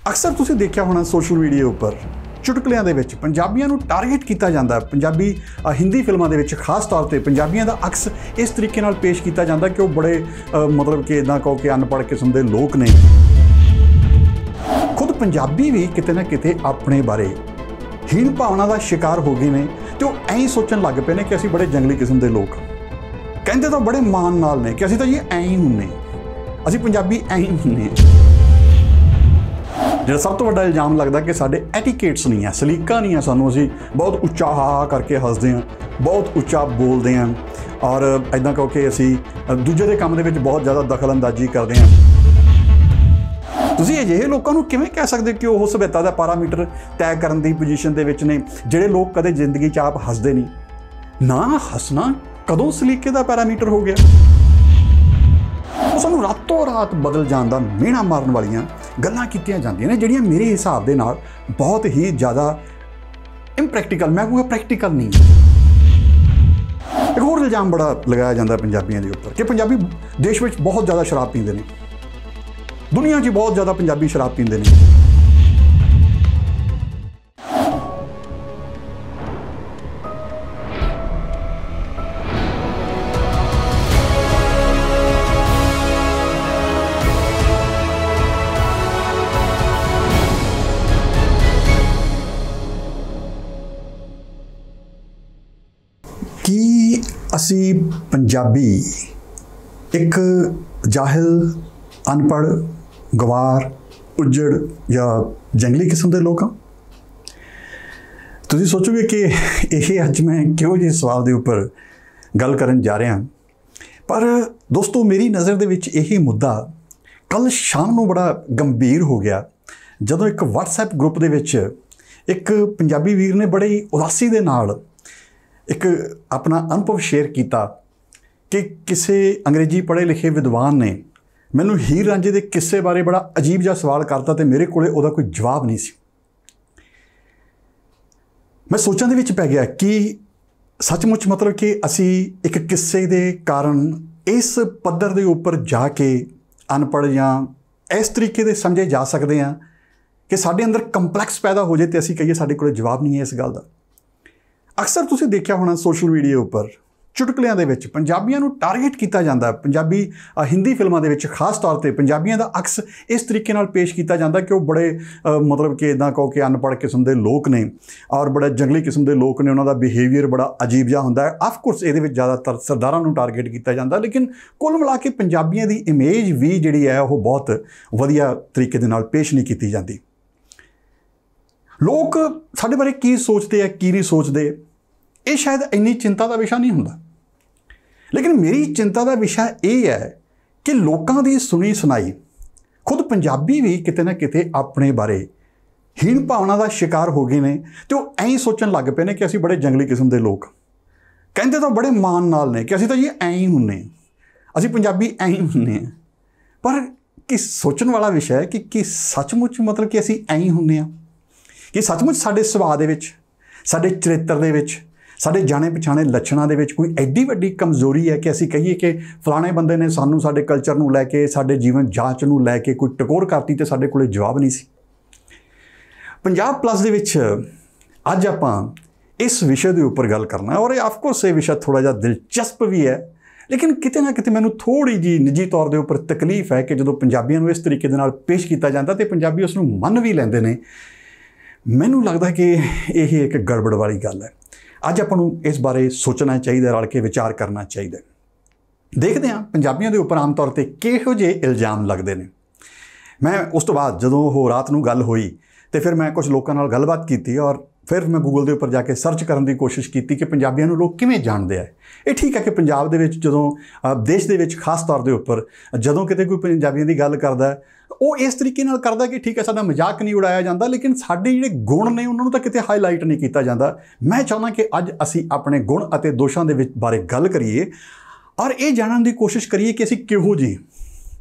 अक्सर तुसीं देखिया होना सोशल मीडिया उपर चुटकुलियां दे विच पंजाबियां नूं टारगेट किया जाता है। पंजाबी हिंदी फिल्मां दे विच खास तौर पर पंजाबियां दा अक्स इस तरीके नाल पेश किया जाता कि वह बड़े मतलब कि इदां कहो कि अनपढ़ किस्म के लोग ने। खुद पंजाबी भी किते ना किते अपने बारे हीन भावना का शिकार हो गए हैं तो ऐं ही सोचन लग पे ने कि असीं बड़े जंगली किस्म के लोग कहते तो बड़े मान नाल ने कि असीं तो जी ऐं ही हुन्ने, असीं पंजाबी ऐं ही हुन्ने। जो सब तो वड्डा इल्जाम लगता कि साडे एटिकेट्स नहीं है, सलीका नहीं है, सानूं असीं बहुत उच्चा हा करके हसदे हैं, बहुत उच्चा बोलते हैं और इदां कहो कि असीं दूजे दे काम दे विच बहुत ज़्यादा दखल अंदाजी करते हैं। तुसीं अजिहे लोकां नूं किवें कह सकदे कि ओह सभ्यता दा पैरामीटर तय करन दी पोजीशन दे विच ने जिहड़े लोग कदे जिंदगी च आप हसदे नहीं। ना हसना कदों सलीके दा पैरामीटर हो गया? ਉਹ ਸਾਨੂੰ ਰਾਤੋਂ ਰਾਤ बदल जाण दा ਮਿਹਣਾ मारन वालियां गल्लां कीतियां जांदियां ने ਜਿਹੜੀਆਂ मेरे हिसाब दे नाल बहुत ही ज़्यादा इंप्रैक्टिकल, मैं कहूँगा प्रैक्टिकल नहीं। एक होर इल्जाम बड़ा लगाया जाता पंजाबियों के उपर कि पंजाबी देश में बहुत ज़्यादा शराब पींदे ने, दुनिया च बहुत ज़्यादा पंजाबी शराब पींदे ने। कि असी पंजाबी एक जाहिल, अनपढ़, गवार, उजड़ या जंगली किस्म के लोग हाँ? तुसीं सोचोगे कि यह अज मैं क्यों जी सवाल के उपर गल करन जा रहा। पर दोस्तों मेरी नज़र दे विच यही मुद्दा कल शाम को बड़ा गंभीर हो गया जदों एक WhatsApp ग्रुप दे विच एक पंजाबी वीर ने बड़ी उदासी दे नाल एक अपना अनुभव शेयर किया कि किसी अंग्रेजी पढ़े लिखे विद्वान ने मैनू हीर रांझे के किस्से बारे बड़ा अजीब जिहा सवाल करता तो मेरे कोले उहदा कोई जवाब नहीं सी। मैं सोचण दे विच पै गया कि सचमुच मतलब कि असी एक किस्से दे कारण इस पद्धर दे उपर जाके अनपढ़ या इस तरीके दे समझे जा सकते हैं कि साडे अंदर कंपलैक्स पैदा हो जाए तो असी कहिए साडे कोले जवाब नहीं है इस गल दा। अक्सर तुसीं देखिया होना सोशल मीडिया उपर चुटकुलियां दे विच पंजाबियां नूं टारगेट किया जाता है। पंजाबी हिंदी फिल्मां दे विच खास तौर पर पंजाबियां दा अक्स इस तरीके नाल पेश किया जाता कि वह बड़े मतलब कि इदां कहो कि अनपढ़ किस्म के लोग ने और बड़े जंगली किस्म के लोग ने, उन्हां दा बिहेवियर बड़ा अजीब जिहा हुंदा है। ऑफकोर्स इहदे विच ज़्यादातर सरदारां नूं टारगेट किया जाता, लेकिन कुल मिला के पंजाबियां दी इमेज भी जिहड़ी है वह बहुत वधिया तरीके दे नाल पेश नहीं की जाती। लोग साडे बारे की सोचते हैं की नहीं सोचते ये शायद इन्नी चिंता का विषय नहीं हुंदा, लेकिन मेरी चिंता का विषय यह है कि लोगों की सुनी सुनाई खुद पंजाबी भी किते ना किते अपने बारे हीन भावना का शिकार हो गए हैं तो ऐं ही सोचन लग पे ने कि असीं बड़े जंगली किस्म के लोग कहते तो बड़े मान नाल ने कि असीं तो जी ऐं ही हुन्ने, असीं पंजाबी ऐं ही हुन्ने। पर कि सोचण वाला विषय है कि सचमुच मतलब कि असीं ऐं ही हुन्ने आ, कि सचमुच साडे सुभाਅ दे विच, साडे चरित्र दे विच, साडे जाने पछाणे लक्षणां दे विच कोई एड्डी वड्डी कमज़ोरी है कि असीं कहिए कि फलाणे बंदे ने सानूं साडे कल्चर नूं लैके, साडे जीवन जांच नूं लैके कोई टकोर करती तो साडे कोले जवाब नहीं सी। पंजाब प्लस दे विच अज आपां इस विषय के उपर गल करना और ऑफकोर्स ये विषय थोड़ा जिहा दिलचस्प भी है, लेकिन किते ना किते मैनूं थोड़ी जी निजी तौर के उपर तकलीफ है कि जदों पंजाबियां नूं इस तरीके दे नाल पेश किया जाता तो पंजाबी उसनूं मन भी लैंदे ने। मैनूं लगदा कि यह एक गड़बड़ वाली गल है। अज आपां नूं इस बारे सोचना चाहिए, रल के विचार करना चाहिए। देखते हैं पंजाबियों के उपर आम तौर पर किहो जिहे इल्जाम लगते हैं। मैं उस तो बाद जदों वो रात नूं गल होई तो फिर मैं कुछ लोगों नाल गलबात की और फिर मैं गूगल के उपर जाके सर्च करने की कोशिश की कि पंजाबियों नूं लोग किवें जाणदे आ। ये ठीक है कि पंजाब दे विच जदों देश दे विच खास तौर के उपर जदों किते कोई पंजाबियों की गल करदा है वो इस तरीके नाल करदा कि ठीक है साडा मजाक नहीं उड़ाया जाता, लेकिन साडे जिहड़े गुण ने उन्होंने तो किते हाईलाइट नहीं किया जाता। मैं चाहुंदा कि अज असीं अपने गुण अते दोषां दे बारे गल करिए और ये जानने की कोशिश करिए कि असीं किहो जी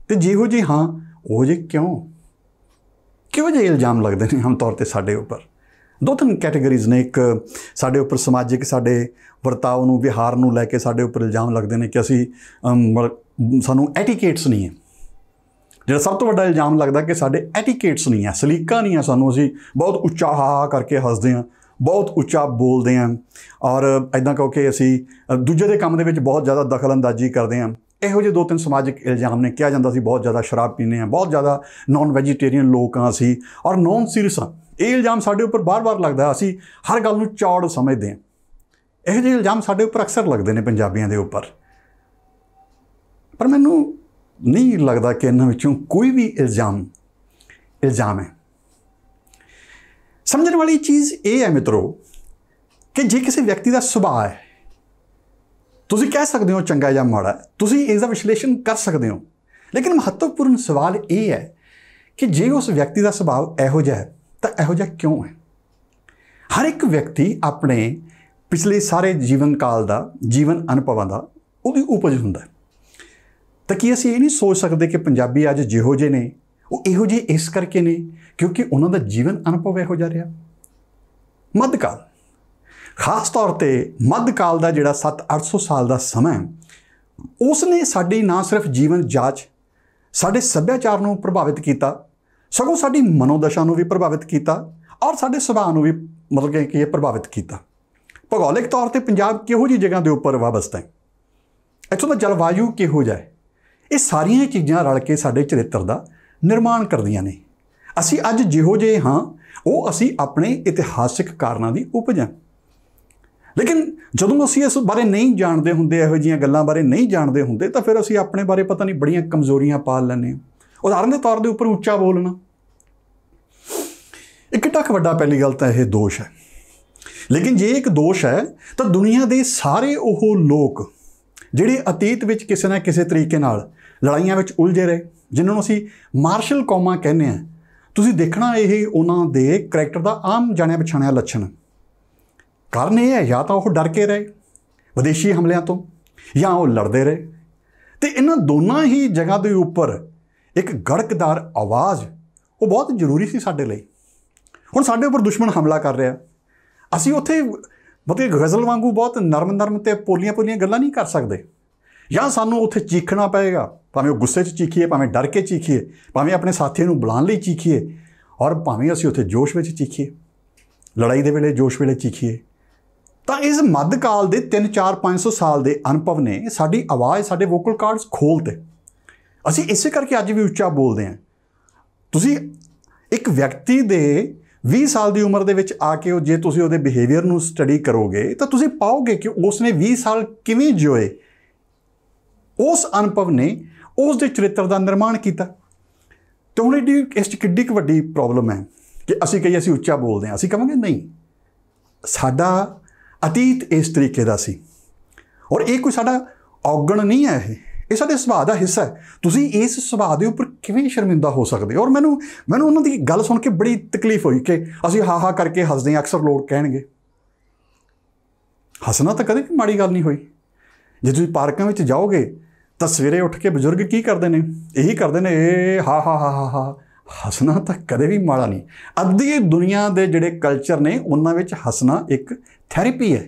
ते जिहो जी हाँ वो जी क्यों किहो जिहे इल्जाम लगते हैं आम तौर पर साडे उपर। दो तीन कैटेगरीज़ ने, एक साडे उपर समाजिक साडे वरताव नूं विहार नूं लैके साडे उपर इल्जाम लगते हैं कि असीं सानूं एटिकेट्स नहीं है, ਜਿਹੜਾ ਸਭ ਤੋਂ ਵੱਡਾ ਇਲਜ਼ਾਮ ਲੱਗਦਾ ਕਿ ਸਾਡੇ ਐਟੀਕੇਟਸ ਨਹੀਂ ਹੈ, ਸਲੀਕਾ ਨਹੀਂ ਹੈ ਸਾਨੂੰ, ਅਸੀਂ ਬਹੁਤ ਉੱਚਾ ਹਾ ਕਰਕੇ ਹੱਸਦੇ ਹਾਂ, ਬਹੁਤ ਉੱਚਾ ਬੋਲਦੇ ਹਾਂ, ਔਰ ਇੱਦਾਂ ਕਹੋ ਕਿ ਅਸੀਂ ਦੂਜੇ ਦੇ ਕੰਮ ਦੇ ਵਿੱਚ ਬਹੁਤ ਜ਼ਿਆਦਾ ਦਖਲਅੰਦਾਜ਼ੀ ਕਰਦੇ ਹਾਂ। ਇਹੋ ਜਿਹੇ 2-3 ਸਮਾਜਿਕ ਇਲਜ਼ਾਮ ਨੇ। ਕਿਹਾ ਜਾਂਦਾ ਸੀ ਬਹੁਤ ਜ਼ਿਆਦਾ ਸ਼ਰਾਬ ਪੀਂਦੇ ਹਾਂ, ਬਹੁਤ ਜ਼ਿਆਦਾ ਨੌਨ ਵੈਜੀਟੇਰੀਅਨ ਲੋਕ ਹਾਂ ਅਸੀਂ, ਔਰ ਨੌਨ ਸੀਰੀਅਸ ਹਾਂ। ਇਹ ਇਲਜ਼ਾਮ ਸਾਡੇ ਉੱਪਰ ਬਾਰ-ਬਾਰ ਲੱਗਦਾ, ਅਸੀਂ ਹਰ ਗੱਲ ਨੂੰ ਚੌੜ ਸਮਝਦੇ ਹਾਂ। ਇਹੋ ਜਿਹੇ ਇਲਜ਼ਾਮ ਸਾਡੇ ਉੱਪਰ ਅਕਸਰ ਲੱਗਦੇ ਨੇ ਪੰਜਾਬੀਆਂ ਦੇ ਉੱਪਰ, ਪਰ ਮੈਨੂੰ ਨਹੀਂ ਲੱਗਦਾ ਕਿ ਇਹਨਾਂ ਵਿੱਚੋਂ ਕੋਈ ਵੀ ਇਲਜ਼ਾਮ ਹੈ। ਸਮਝਣ ਵਾਲੀ ਚੀਜ਼ ਇਹ ਹੈ ਮਿੱਤਰੋ ਕਿ ਜੇ ਕਿਸੇ ਵਿਅਕਤੀ ਦਾ ਸੁਭਾਅ ਹੈ, ਤੁਸੀਂ ਕਹਿ ਸਕਦੇ ਹੋ ਚੰਗਾ ਜਾਂ ਮਾੜਾ, ਤੁਸੀਂ ਇਸ ਦਾ ਵਿਸ਼ਲੇਸ਼ਣ ਕਰ ਸਕਦੇ ਹੋ, ਲੇਕਿਨ ਮਹੱਤਵਪੂਰਨ ਸਵਾਲ ਇਹ ਹੈ ਕਿ ਜੇ ਉਸ ਵਿਅਕਤੀ ਦਾ ਸੁਭਾਅ ਇਹੋ ਜਿਹਾ ਹੈ ਤਾਂ ਇਹੋ ਜਿਹਾ ਕਿਉਂ ਹੈ। ਹਰ ਇੱਕ ਵਿਅਕਤੀ ਆਪਣੇ ਪਿਛਲੇ ਸਾਰੇ ਜੀਵਨ ਕਾਲ ਦਾ, ਜੀਵਨ ਅਨੁਭਵਾਂ ਦਾ ਉਹਦੀ ਉਪਜ ਹੁੰਦਾ। ਤਾਂ ਕੀ ਅਸੀਂ ਇਹ ਨਹੀਂ ਸੋਚ ਸਕਦੇ ਕਿ ਪੰਜਾਬੀ ਅੱਜ ਜਿਹੋ ਜਿਹੇ ਨੇ ਉਹ ਇਹੋ ਜਿਹੇ ਇਸ ਕਰਕੇ ਨੇ ਕਿਉਂਕਿ ਉਹਨਾਂ ਦਾ ਜੀਵਨ ਅਨੁਭਵ ਇਹੋ ਜਿਹਾ ਰਿਹਾ। ਮੱਧਕਾਲ, ਖਾਸ ਤੌਰ 'ਤੇ ਮੱਧਕਾਲ ਦਾ ਜਿਹੜਾ 700-800 ਸਾਲ ਦਾ ਸਮਾਂ ਹੈ, ਉਸ ਨੇ ਸਾਡੀ ਨਾ ਸਿਰਫ ਜੀਵਨ ਜਾਚ, ਸਾਡੇ ਸੱਭਿਆਚਾਰ ਨੂੰ ਪ੍ਰਭਾਵਿਤ ਕੀਤਾ, ਸਗੋਂ ਸਾਡੀ ਮਨੋਦਸ਼ਾ ਨੂੰ ਵੀ ਪ੍ਰਭਾਵਿਤ ਕੀਤਾ, ਔਰ ਸਾਡੇ ਸੁਭਾਅ ਨੂੰ ਵੀ ਮਤਲਬ ਕਿ ਇਹ ਪ੍ਰਭਾਵਿਤ ਕੀਤਾ। ਭੂਗੋਲਿਕ ਤੌਰ 'ਤੇ ਪੰਜਾਬ ਕਿਹੋ ਜਿਹੀ ਜਗ੍ਹਾ ਦੇ ਉੱਪਰ ਵਾਬਸਤਾ ਹੈ, ਇੱਥੋਂ ਦਾ ਜਲਵਾਯੂ ਕਿਹੋ ਜਿਹਾ ਹੈ, ਇਹ ਸਾਰੀਆਂ ਚੀਜ਼ਾਂ ਰਲ ਕੇ ਸਾਡੇ ਚਰਿੱਤਰ ਦਾ ਨਿਰਮਾਣ ਕਰਦੀਆਂ ਨੇ। ਅਸੀਂ ਅੱਜ ਜਿਹੋ ਜਿਹੇ ਹਾਂ ਉਹ ਅਸੀਂ ਆਪਣੇ ਇਤਿਹਾਸਿਕ ਕਾਰਨਾਂ ਦੀ ਉਪਜ ਹਾਂ। ਲੇਕਿਨ ਜਦੋਂ ਅਸੀਂ ਇਸ ਬਾਰੇ ਨਹੀਂ ਜਾਣਦੇ ਹੁੰਦੇ, ਇਹੋ ਜਿਹੀਆਂ ਗੱਲਾਂ ਬਾਰੇ ਨਹੀਂ ਜਾਣਦੇ ਹੁੰਦੇ, ਤਾਂ ਫਿਰ ਅਸੀਂ ਆਪਣੇ ਬਾਰੇ ਪਤਾ ਨਹੀਂ ਬੜੀਆਂ ਕਮਜ਼ੋਰੀਆਂ ਪਾਲ ਲੈਂਦੇ ਹਾਂ। ਉਦਾਹਰਨ ਦੇ ਤੌਰ ਦੇ ਉੱਪਰ ਉੱਚਾ ਬੋਲਣਾ ਇੱਕ ਟੱਕ ਵੱਡਾ, ਪਹਿਲੀ ਗੱਲ ਤਾਂ ਇਹ ਦੋਸ਼ ਹੈ। ਲੇਕਿਨ ਜੇ ਇੱਕ ਦੋਸ਼ ਹੈ ਤਾਂ ਦੁਨੀਆ ਦੇ ਸਾਰੇ ਉਹ ਲੋਕ ਜਿਹੜੇ ਅਤੀਤ ਵਿੱਚ ਕਿਸੇ ਨਾ ਕਿਸੇ ਤਰੀਕੇ ਨਾਲ ਲੜਾਈਆਂ ਵਿੱਚ ਉਲਝੇ ਰਹੇ, ਜਿਨ੍ਹਾਂ ਨੂੰ ਅਸੀਂ ਮਾਰਸ਼ਲ ਕੌਮਾਂ ਕਹਿੰਦੇ ਹਾਂ, ਤੁਸੀਂ ਦੇਖਣਾ ਇਹ ਉਹਨਾਂ ਦੇ ਕਰੈਕਟਰ ਦਾ ਆਮ ਜਾਣਿਆ ਪਛਾਣਿਆ ਲੱਛਣ। ਕਾਰਨ ਇਹ ਹੈ ਜਾਂ ਤਾਂ ਉਹ ਡਰ ਕੇ ਰਹੇ ਵਿਦੇਸ਼ੀ ਹਮਲਿਆਂ ਤੋਂ, ਜਾਂ ਉਹ ਲੜਦੇ ਰਹੇ। ਅਤੇ ਇਹਨਾਂ ਦੋਨਾਂ ਹੀ ਜਗ੍ਹਾ ਦੇ ਉੱਪਰ ਇੱਕ ਗੜਕਦਾਰ ਆਵਾਜ਼ ਉਹ ਬਹੁਤ ਜ਼ਰੂਰੀ ਸੀ ਸਾਡੇ ਲਈ। ਹੁਣ ਸਾਡੇ ਉੱਪਰ ਦੁਸ਼ਮਣ ਹਮਲਾ ਕਰ ਰਿਹਾ, ਅਸੀਂ ਉੱਥੇ ਮਤਲਬ ਗਜ਼ਲ ਵਾਂਗੂ ਬਹੁਤ ਨਰਮ ਅਤੇ ਪੋਲੀਆਂ ਗੱਲਾਂ ਨਹੀਂ ਕਰ ਸਕਦੇ, ਜਾਂ ਸਾਨੂੰ ਉੱਥੇ ਚੀਖਣਾ ਪਏਗਾ, ਭਾਵੇਂ ਉਹ ਗੁੱਸੇ 'ਚ ਚੀਖੀਏ, ਭਾਵੇਂ ਡਰ ਕੇ ਚੀਖੀਏ, ਭਾਵੇਂ ਆਪਣੇ ਸਾਥੀਆਂ ਨੂੰ ਬੁਲਾਉਣ ਲਈ ਚੀਖੀਏ, ਔਰ ਭਾਵੇਂ ਅਸੀਂ ਉੱਥੇ ਜੋਸ਼ ਵਿੱਚ ਚੀਖੀਏ, ਲੜਾਈ ਦੇ ਵੇਲੇ ਜੋਸ਼ ਵੇਲੇ ਚੀਖੀਏ। ਤਾਂ ਇਸ ਮੱਧਕਾਲ ਦੇ 300-400-500 ਸਾਲ ਦੇ ਅਨੁਭਵ ਨੇ ਸਾਡੀ ਆਵਾਜ਼, ਸਾਡੇ ਵੋਕਲ ਕਾਰਡਸ ਖੋਲ੍ਹਤੇ। ਅਸੀਂ ਇਸੇ ਕਰਕੇ ਅੱਜ ਵੀ ਉੱਚਾ ਬੋਲਦੇ ਹਾਂ। ਤੁਸੀਂ ਇੱਕ ਵਿਅਕਤੀ ਦੇ 20 ਸਾਲ ਦੀ ਉਮਰ ਦੇ ਵਿੱਚ ਆ ਕੇ ਜੇ ਤੁਸੀਂ ਉਹਦੇ ਬਿਹੇਵੀਅਰ ਨੂੰ ਸਟੱਡੀ ਕਰੋਗੇ ਤਾਂ ਤੁਸੀਂ ਪਾਓਗੇ ਕਿ ਉਸਨੇ 20 ਸਾਲ ਕਿਵੇਂ ਜਿਉਏ। ਉਸ ਅਨੁਭਵ ਨੇ ਉਸ ਦੇ ਚਰਿੱਤਰ ਦਾ ਨਿਰਮਾਣ ਕੀਤਾ। ਅਤੇ ਹੁਣ ਇਸ 'ਚ ਕਿੱਡੀ ਕੁ ਵੱਡੀ ਪ੍ਰੋਬਲਮ ਹੈ ਕਿ ਅਸੀਂ ਕਹੀਏ ਅਸੀਂ ਉੱਚਾ ਬੋਲਦੇ ਹਾਂ। ਅਸੀਂ ਕਹਾਂਗੇ ਨਹੀਂ, ਸਾਡਾ ਅਤੀਤ ਇਸ ਤਰੀਕੇ ਦਾ ਸੀ, ਔਰ ਇਹ ਕੋਈ ਸਾਡਾ ਔਗਣ ਨਹੀਂ ਹੈ, ਇਹ ਸਾਡੇ ਸੁਭਾਅ ਦਾ ਹਿੱਸਾ ਹੈ। ਤੁਸੀਂ ਇਸ ਸੁਭਾਅ ਦੇ ਉੱਪਰ ਕਿਵੇਂ ਸ਼ਰਮਿੰਦਾ ਹੋ ਸਕਦੇ ਹੋ। ਔਰ ਮੈਨੂੰ ਉਹਨਾਂ ਦੀ ਗੱਲ ਸੁਣ ਕੇ ਬੜੀ ਤਕਲੀਫ ਹੋਈ ਕਿ ਅਸੀਂ ਹਾ ਕਰਕੇ ਹੱਸਦੇ ਹਾਂ। ਅਕਸਰ ਲੋਕ ਕਹਿਣਗੇ ਹੱਸਣਾ ਤਾਂ ਕਦੇ ਵੀ ਮਾੜੀ ਗੱਲ ਨਹੀਂ ਹੋਈ। ਜੇ ਤੁਸੀਂ ਪਾਰਕਾਂ ਵਿੱਚ ਜਾਓਗੇ ਤਾਂ ਸਵੇਰੇ ਉੱਠ ਕੇ ਬਜ਼ੁਰਗ ਕੀ ਕਰਦੇ ਨੇ, ਇਹੀ ਕਰਦੇ ਨੇ, ਇਹ ਹਾ। ਹੱਸਣਾ ਤਾਂ ਕਦੇ ਵੀ ਮਾੜਾ ਨਹੀਂ। ਅੱਧੀ ਦੁਨੀਆ ਦੇ ਜਿਹੜੇ ਕਲਚਰ ਨੇ ਉਹਨਾਂ ਵਿੱਚ ਹੱਸਣਾ ਇੱਕ ਥੈਰੇਪੀ ਹੈ।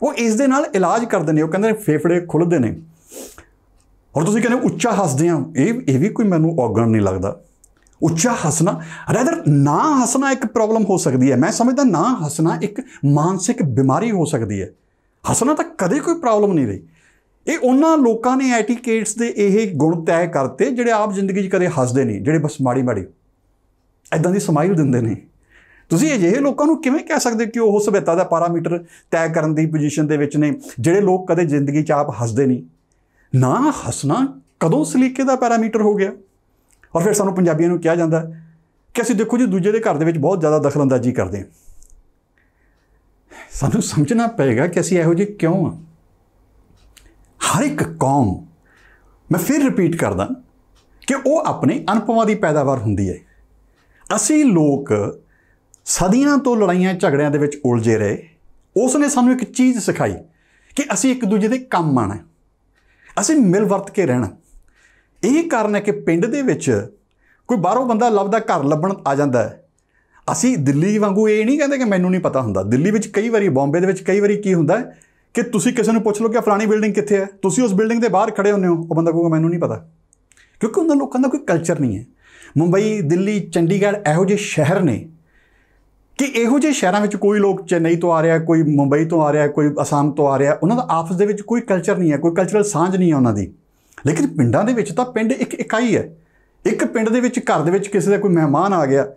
ਉਹ ਇਸ ਦੇ ਨਾਲ ਇਲਾਜ ਕਰਦੇ ਨੇ। ਉਹ ਕਹਿੰਦੇ ਨੇ ਫੇਫੜੇ ਖੁੱਲ੍ਹਦੇ ਨੇ। ਔਰ ਤੁਸੀਂ ਕਹਿੰਦੇ ਉੱਚਾ ਹੱਸਦੇ ਹਾਂ, ਇਹ ਵੀ ਕੋਈ ਮੈਨੂੰ ਔਗਣ ਨਹੀਂ ਲੱਗਦਾ। ਉੱਚਾ ਹੱਸਣਾ, ਰੈਦਰ ਨਾ ਹੱਸਣਾ ਇੱਕ ਪ੍ਰੋਬਲਮ ਹੋ ਸਕਦੀ ਹੈ। ਮੈਂ ਸਮਝਦਾ ਨਾ ਹੱਸਣਾ ਇੱਕ ਮਾਨਸਿਕ ਬਿਮਾਰੀ ਹੋ ਸਕਦੀ ਹੈ। ਹੱਸਣਾ ਤਾਂ ਕਦੇ ਕੋਈ ਪ੍ਰੋਬਲਮ ਨਹੀਂ ਰਹੀ। ਇਹ ਉਹਨਾਂ ਲੋਕਾਂ ਨੇ ਐਟੀਕੇਟਸ ਦੇ ਇਹ ਗੁਣ ਤੈਅ ਕਰਤੇ ਜਿਹੜੇ ਆਪ ਜ਼ਿੰਦਗੀ 'ਚ ਕਦੇ ਹੱਸਦੇ ਨਹੀਂ, ਜਿਹੜੇ ਬਸ ਮਾੜੀ ਇੱਦਾਂ ਦੀ ਸਮਾਈਲ ਦਿੰਦੇ ਨੇ। ਤੁਸੀਂ ਅਜਿਹੇ ਲੋਕਾਂ ਨੂੰ ਕਿਵੇਂ ਕਹਿ ਸਕਦੇ ਕਿ ਉਹ ਸਭਿਅਤਾ ਦਾ ਪੈਰਾਮੀਟਰ ਤੈਅ ਕਰਨ ਦੀ ਪੋਜੀਸ਼ਨ ਦੇ ਵਿੱਚ ਨੇ, ਜਿਹੜੇ ਲੋਕ ਕਦੇ ਜ਼ਿੰਦਗੀ 'ਚ ਆਪ ਹੱਸਦੇ ਨਹੀਂ। ਨਾ ਹੱਸਣਾ ਕਦੋਂ ਸਲੀਕੇ ਦਾ ਪੈਰਾਮੀਟਰ ਹੋ ਗਿਆ। ਔਰ ਫਿਰ ਸਾਨੂੰ ਪੰਜਾਬੀਆਂ ਨੂੰ ਕਿਹਾ ਜਾਂਦਾ ਕਿ ਅਸੀਂ ਦੇਖੋ ਜੀ ਦੂਜੇ ਦੇ ਘਰ ਦੇ ਵਿੱਚ ਬਹੁਤ ਜ਼ਿਆਦਾ ਦਖਲਅੰਦਾਜ਼ੀ ਕਰਦੇ ਹਾਂ। ਸਾਨੂੰ ਸਮਝਣਾ ਪਏਗਾ ਕਿ ਅਸੀਂ ਇਹੋ ਜਿਹੇ ਕਿਉਂ ਹਾਂ। ਹਰ ਇੱਕ ਕੌਮ, ਮੈਂ ਫਿਰ ਰਿਪੀਟ ਕਰਦਾ ਕਿ ਉਹ ਆਪਣੇ ਅਨੁਭਵਾਂ ਦੀ ਪੈਦਾਵਾਰ ਹੁੰਦੀ ਹੈ। ਅਸੀਂ ਲੋਕ ਸਦੀਆਂ ਤੋਂ ਲੜਾਈਆਂ ਝਗੜਿਆਂ ਦੇ ਵਿੱਚ ਉਲਝੇ ਰਹੇ। ਉਸ ਨੇ ਸਾਨੂੰ ਇੱਕ ਚੀਜ਼ ਸਿਖਾਈ ਕਿ ਅਸੀਂ ਇੱਕ ਦੂਜੇ ਦੇ ਕੰਮ ਆਉਣਾ, ਅਸੀਂ ਮਿਲ ਵਰਤ ਕੇ ਰਹਿਣਾ। ਇਹ ਕਾਰਨ ਹੈ ਕਿ ਪਿੰਡ ਦੇ ਵਿੱਚ ਕੋਈ ਬਾਹਰੋਂ ਬੰਦਾ ਲੱਭਦਾ ਘਰ ਲੱਭਣ ਆ ਜਾਂਦਾ ਹੈ। ਅਸੀਂ ਦਿੱਲੀ ਵਾਂਗੂ ਇਹ ਨਹੀਂ ਕਹਿੰਦੇ ਕਿ ਮੈਨੂੰ ਨਹੀਂ ਪਤਾ ਹੁੰਦਾ। ਦਿੱਲੀ ਵਿੱਚ ਕਈ ਵਾਰੀ, ਬੰਬੇ ਦੇ ਵਿੱਚ ਕਈ ਵਾਰੀ ਕੀ ਹੁੰਦਾ ਹੈ ਕਿ ਤੁਸੀਂ ਕਿਸੇ ਨੂੰ ਪੁੱਛ ਲਓ ਕਿ ਫਲਾਣੀ ਬਿਲਡਿੰਗ ਕਿੱਥੇ ਹੈ, ਤੁਸੀਂ ਉਸ ਬਿਲਡਿੰਗ ਦੇ ਬਾਹਰ ਖੜੇ ਹੁੰਦੇ ਹੋ, ਉਹ ਬੰਦਾ ਕਹੂਗਾ ਮੈਨੂੰ ਨਹੀਂ ਪਤਾ। क्योंकि उन्होंने लोगों का कोई कल्चर नहीं है। मुंबई, दिल्ली, चंडीगढ़ ਇਹੋ ਜਿਹੇ शहर ने कि ਇਹੋ ਜਿਹੇ ਸ਼ਹਿਰਾਂ ਵਿੱਚ ਕੋਈ ਲੋਕ ਚੇਨਈ ਤੋਂ ਆ ਰਿਹਾ, ਕੋਈ ਮੁੰਬਈ ਤੋਂ ਆ ਰਿਹਾ, ਕੋਈ ਅਸਾਮ ਤੋਂ ਆ ਰਿਹਾ, ਉਹਨਾਂ ਦਾ ਆਪਸ ਦੇ ਵਿੱਚ ਕੋਈ ਕਲਚਰ ਨਹੀਂ ਹੈ, ਕੋਈ ਕਲਚਰਲ ਸਾਂਝ ਨਹੀਂ ਹੈ ਉਹਨਾਂ ਦੀ। ਲੇਕਿਨ ਪਿੰਡਾਂ ਦੇ ਵਿੱਚ ਤਾਂ ਪਿੰਡ ਇੱਕ ਇਕਾਈ ਹੈ। ਇੱਕ ਪਿੰਡ ਦੇ ਵਿੱਚ ਘਰ ਦੇ ਵਿੱਚ ਕਿਸੇ ਦਾ ਕੋਈ ਮਹਿਮਾਨ ਆ ਗਿਆ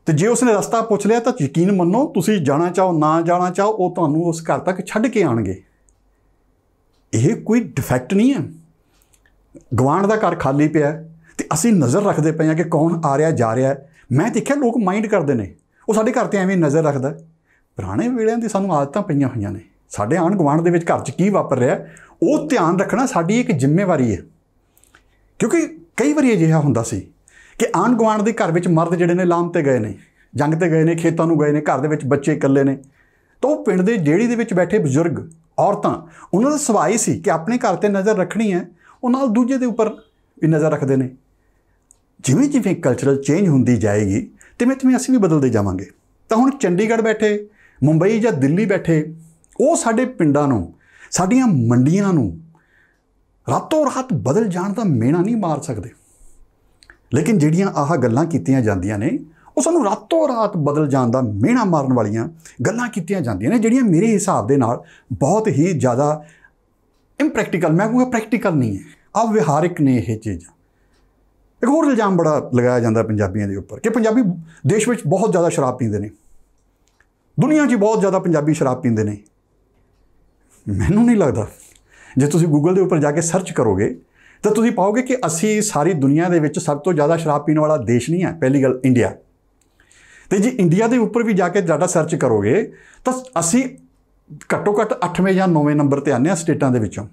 ਤੇ ਜੇ ਉਸਨੇ ਰਸਤਾ ਪੁੱਛ ਲਿਆ ਤਾਂ ਯਕੀਨ ਮੰਨੋ, ਤੁਸੀਂ ਜਾਣਾ ਚਾਹੋ ਨਾ ਜਾਣਾ ਚਾਹੋ, ਉਹ ਤੁਹਾਨੂੰ ਉਸ ਘਰ ਤੱਕ ਛੱਡ ਕੇ ਆਉਣਗੇ। ਇਹ ਕੋਈ ਡਿਫੈਕਟ ਨਹੀਂ ਹੈ। ਗਵਾਂਢ ਦਾ ਘਰ ਖਾਲੀ ਪਿਆ ਤੇ ਅਸੀਂ ਨਜ਼ਰ ਰੱਖਦੇ ਪਏ ਹਾਂ ਕਿ ਕੌਣ ਆ ਰਿਹਾ ਜਾ ਰਿਹਾ। ਮੈਂ ਦੇਖਿਆ ਲੋਕ ਮਾਈਂਡ ਕਰਦੇ ਨੇ, ਉਹ ਸਾਡੇ ਘਰ 'ਤੇ ਐਵੇਂ ਨਜ਼ਰ ਰੱਖਦਾ। ਪੁਰਾਣੇ ਵੇਲਿਆਂ ਦੀ ਸਾਨੂੰ ਆਦਤਾਂ ਪਈਆਂ ਹੋਈਆਂ ਨੇ। ਸਾਡੇ ਆਂਢ ਗੁਆਂਢ ਦੇ ਵਿੱਚ ਘਰ 'ਚ ਕੀ ਵਾਪਰ ਰਿਹਾ ਉਹ ਧਿਆਨ ਰੱਖਣਾ ਸਾਡੀ ਇੱਕ ਜ਼ਿੰਮੇਵਾਰੀ ਹੈ। ਕਿਉਂਕਿ ਕਈ ਵਾਰੀ ਅਜਿਹਾ ਹੁੰਦਾ ਸੀ ਕਿ ਆਂਢ ਗੁਆਂਢ ਦੇ ਘਰ ਵਿੱਚ ਮਰਦ ਜਿਹੜੇ ਨੇ ਲਾਮ 'ਤੇ ਗਏ ਨੇ, ਜੰਗ 'ਤੇ ਗਏ ਨੇ, ਖੇਤਾਂ ਨੂੰ ਗਏ ਨੇ, ਘਰ ਦੇ ਵਿੱਚ ਬੱਚੇ ਇਕੱਲੇ ਨੇ, ਤਾਂ ਉਹ ਪਿੰਡ ਦੇ ਜਿਹੜੀ ਦੇ ਵਿੱਚ ਬੈਠੇ ਬਜ਼ੁਰਗ ਔਰਤਾਂ, ਉਹਨਾਂ ਦਾ ਸੁਭਾਅ ਹੀ ਸੀ ਕਿ ਆਪਣੇ ਘਰ 'ਤੇ ਨਜ਼ਰ ਰੱਖਣੀ ਹੈ, ਉਹ ਨਾਲ ਦੂਜੇ ਦੇ ਉੱਪਰ ਵੀ ਨਜ਼ਰ ਰੱਖਦੇ ਨੇ। ਜਿਵੇਂ ਜਿਵੇਂ ਕਲਚਰਲ ਚੇਂਜ ਹੁੰਦੀ ਜਾਏਗੀ ਤਿਵੇਂ ਤਿਵੇਂ ਅਸੀਂ ਵੀ ਬਦਲਦੇ ਜਾਵਾਂਗੇ। ਤਾਂ ਹੁਣ ਚੰਡੀਗੜ੍ਹ ਬੈਠੇ, ਮੁੰਬਈ ਜਾਂ ਦਿੱਲੀ ਬੈਠੇ, ਉਹ ਸਾਡੇ ਪਿੰਡਾਂ ਨੂੰ, ਸਾਡੀਆਂ ਮੰਡੀਆਂ ਨੂੰ ਰਾਤੋਂ ਰਾਤ ਬਦਲ ਜਾਣ ਦਾ ਮਿਹਣਾ ਨਹੀਂ ਮਾਰ ਸਕਦੇ। ਲੇਕਿਨ ਜਿਹੜੀਆਂ ਆਹ ਗੱਲਾਂ ਕੀਤੀਆਂ ਜਾਂਦੀਆਂ ਨੇ ਉਹ ਸਾਨੂੰ ਰਾਤੋਂ ਰਾਤ ਬਦਲ ਜਾਣ ਦਾ ਮਿਹਣਾ ਮਾਰਨ ਵਾਲੀਆਂ ਗੱਲਾਂ ਕੀਤੀਆਂ ਜਾਂਦੀਆਂ ਨੇ, ਜਿਹੜੀਆਂ ਮੇਰੇ ਹਿਸਾਬ ਦੇ ਨਾਲ ਬਹੁਤ ਹੀ ਜ਼ਿਆਦਾ ਇੰਪ੍ਰੈਕਟੀਕਲ, ਮੈਂ ਕਹੂੰਗਾ ਪ੍ਰੈਕਟੀਕਲ ਨਹੀਂ ਹੈ, ਅਵਿਹਾਰਿਕ ਨੇ ਇਹ ਚੀਜ਼ਾਂ। ਇੱਕ ਹੋਰ ਇਲਜ਼ਾਮ ਬੜਾ ਲਗਾਇਆ ਜਾਂਦਾ ਪੰਜਾਬੀਆਂ ਦੇ ਉੱਪਰ ਕਿ ਪੰਜਾਬੀ ਦੇਸ਼ ਵਿੱਚ ਬਹੁਤ ਜ਼ਿਆਦਾ ਸ਼ਰਾਬ ਪੀਂਦੇ ਨੇ, ਦੁਨੀਆ 'ਚ ਬਹੁਤ ਜ਼ਿਆਦਾ ਪੰਜਾਬੀ ਸ਼ਰਾਬ ਪੀਂਦੇ ਨੇ। ਮੈਨੂੰ ਨਹੀਂ ਲੱਗਦਾ। ਜੇ ਤੁਸੀਂ ਗੂਗਲ ਦੇ ਉੱਪਰ ਜਾ ਕੇ ਸਰਚ ਕਰੋਗੇ ਤਾਂ ਤੁਸੀਂ ਪਾਓਗੇ ਕਿ ਅਸੀਂ ਸਾਰੀ ਦੁਨੀਆ ਦੇ ਵਿੱਚ ਸਭ ਤੋਂ ਜ਼ਿਆਦਾ ਸ਼ਰਾਬ ਪੀਣ ਵਾਲਾ ਦੇਸ਼ ਨਹੀਂ ਹੈ। ਪਹਿਲੀ ਗੱਲ ਇੰਡੀਆ। ਅਤੇ ਜੇ ਇੰਡੀਆ ਦੇ ਉੱਪਰ ਵੀ ਜਾ ਕੇ ਡਾਟਾ ਸਰਚ ਕਰੋਗੇ ਤਾਂ ਅਸੀਂ ਘੱਟੋ ਘੱਟ 8ਵੇਂ ਜਾਂ 9ਵੇਂ ਨੰਬਰ 'ਤੇ ਆਉਂਦੇ ਹਾਂ ਸਟੇਟਾਂ ਦੇ ਵਿੱਚੋਂ।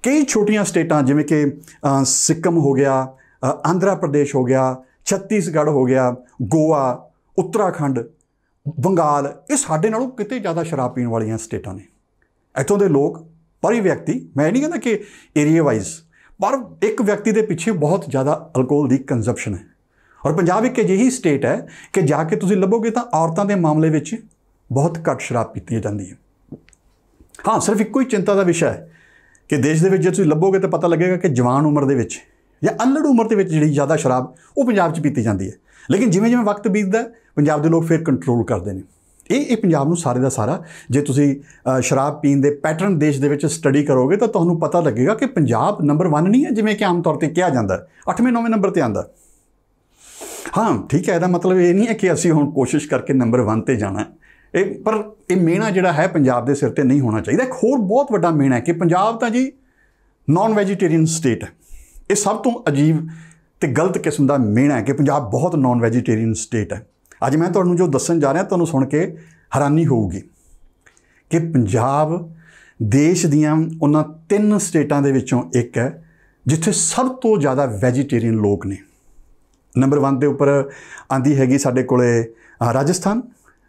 ਕਈ ਛੋਟੀਆਂ ਸਟੇਟਾਂ ਜਿਵੇਂ ਕਿ ਸਿੱਕਮ ਹੋ ਗਿਆ, ਆਂਧਰਾ ਪ੍ਰਦੇਸ਼ ਹੋ ਗਿਆ, ਛੱਤੀਸਗੜ੍ਹ ਹੋ ਗਿਆ, ਗੋਆ, ਉੱਤਰਾਖੰਡ, ਬੰਗਾਲ, ਇਹ ਸਾਡੇ ਨਾਲੋਂ ਕਿਤੇ ਜ਼ਿਆਦਾ ਸ਼ਰਾਬ ਪੀਣ ਵਾਲੀਆਂ ਸਟੇਟਾਂ ਨੇ। ਇੱਥੋਂ ਦੇ ਲੋਕ ਪਰ ਵਿਅਕਤੀ, ਮੈਂ ਨਹੀਂ ਕਹਿੰਦਾ ਕਿ ਏਰੀਆ ਵਾਈਜ਼, ਪਰ ਇੱਕ ਵਿਅਕਤੀ ਦੇ ਪਿੱਛੇ ਬਹੁਤ ਜ਼ਿਆਦਾ ਅਲਕੋਹਲ ਦੀ ਕੰਜ਼ੰਪਸ਼ਨ ਹੈ। ਔਰ ਪੰਜਾਬ ਇੱਕ ਅਜਿਹੀ ਸਟੇਟ ਹੈ ਕਿ ਜਾ ਕੇ ਤੁਸੀਂ ਲੱਭੋਗੇ ਤਾਂ ਔਰਤਾਂ ਦੇ ਮਾਮਲੇ ਵਿੱਚ ਬਹੁਤ ਘੱਟ ਸ਼ਰਾਬ ਪੀਤੀ ਜਾਂਦੀ ਹੈ। ਹਾਂ, ਸਿਰਫ ਇੱਕੋ ਹੀ ਚਿੰਤਾ ਦਾ ਵਿਸ਼ਾ ਹੈ ਕਿ ਦੇਸ਼ ਦੇ ਵਿੱਚ ਜੇ ਤੁਸੀਂ ਲੱਭੋਗੇ ਤਾਂ ਪਤਾ ਲੱਗੇਗਾ ਕਿ ਜਵਾਨ ਉਮਰ ਦੇ ਵਿੱਚ ਜਾਂ ਅਲੜ ਉਮਰ ਦੇ ਵਿੱਚ ਜਿਹੜੀ ਜ਼ਿਆਦਾ ਸ਼ਰਾਬ ਉਹ ਪੰਜਾਬ 'ਚ ਪੀਤੀ ਜਾਂਦੀ ਹੈ। ਲੇਕਿਨ ਜਿਵੇਂ ਜਿਵੇਂ ਵਕਤ ਬੀਤਦਾ ਪੰਜਾਬ ਦੇ ਲੋਕ ਫਿਰ ਕੰਟਰੋਲ ਕਰਦੇ ਨੇ। ਇਹ ਪੰਜਾਬ ਨੂੰ ਸਾਰੇ ਦਾ ਸਾਰਾ, ਜੇ ਤੁਸੀਂ ਸ਼ਰਾਬ ਪੀਣ ਦੇ ਪੈਟਰਨ ਦੇਸ਼ ਦੇ ਵਿੱਚ ਸਟੱਡੀ ਕਰੋਗੇ ਤਾਂ ਤੁਹਾਨੂੰ ਪਤਾ ਲੱਗੇਗਾ ਕਿ ਪੰਜਾਬ ਨੰਬਰ 1 ਨਹੀਂ ਹੈ ਜਿਵੇਂ ਕਿ ਆਮ ਤੌਰ 'ਤੇ ਕਿਹਾ ਜਾਂਦਾ, 8ਵੇਂ 9ਵੇਂ ਨੰਬਰ 'ਤੇ ਆਉਂਦਾ। ਹਾਂ ਠੀਕ ਹੈ, ਇਹਦਾ ਮਤਲਬ ਇਹ ਨਹੀਂ ਹੈ ਕਿ ਅਸੀਂ ਹੁਣ ਕੋਸ਼ਿਸ਼ ਕਰਕੇ ਨੰਬਰ 1 'ਤੇ ਜਾਣਾ। ਪਰ ਇਹ ਮਿਹਣਾ ਜਿਹੜਾ ਹੈ ਪੰਜਾਬ ਦੇ ਸਿਰ 'ਤੇ ਨਹੀਂ ਹੋਣਾ ਚਾਹੀਦਾ। ਇੱਕ ਹੋਰ ਬਹੁਤ ਵੱਡਾ ਮਿਹਣਾ ਹੈ ਕਿ ਪੰਜਾਬ ਤਾਂ ਜੀ ਨਾਨ ਵੈਜੀਟੇਰੀਅਨ ਸਟੇਟ ਹੈ। ਇਹ ਸਭ ਤੋਂ ਅਜੀਬ ਅਤੇ ਗਲਤ ਕਿਸਮ ਦਾ ਮਿਹਣਾ ਹੈ ਕਿ ਪੰਜਾਬ ਬਹੁਤ ਨਾਨ ਵੈਜੀਟੇਰੀਅਨ ਸਟੇਟ ਹੈ। ਅੱਜ ਮੈਂ ਤੁਹਾਨੂੰ ਜੋ ਦੱਸਣ ਜਾ ਰਿਹਾ ਤੁਹਾਨੂੰ ਸੁਣ ਕੇ ਹੈਰਾਨੀ ਹੋਊਗੀ ਕਿ ਪੰਜਾਬ ਦੇਸ਼ ਦੀਆਂ ਉਹਨਾਂ 3 ਸਟੇਟਾਂ ਦੇ ਵਿੱਚੋਂ ਇੱਕ ਹੈ ਜਿੱਥੇ ਸਭ ਤੋਂ ਜ਼ਿਆਦਾ ਵੈਜੀਟੇਰੀਅਨ ਲੋਕ ਨੇ। ਨੰਬਰ 1 ਦੇ ਉੱਪਰ ਆਉਂਦੀ ਹੈਗੀ ਸਾਡੇ ਕੋਲੇ ਰਾਜਸਥਾਨ,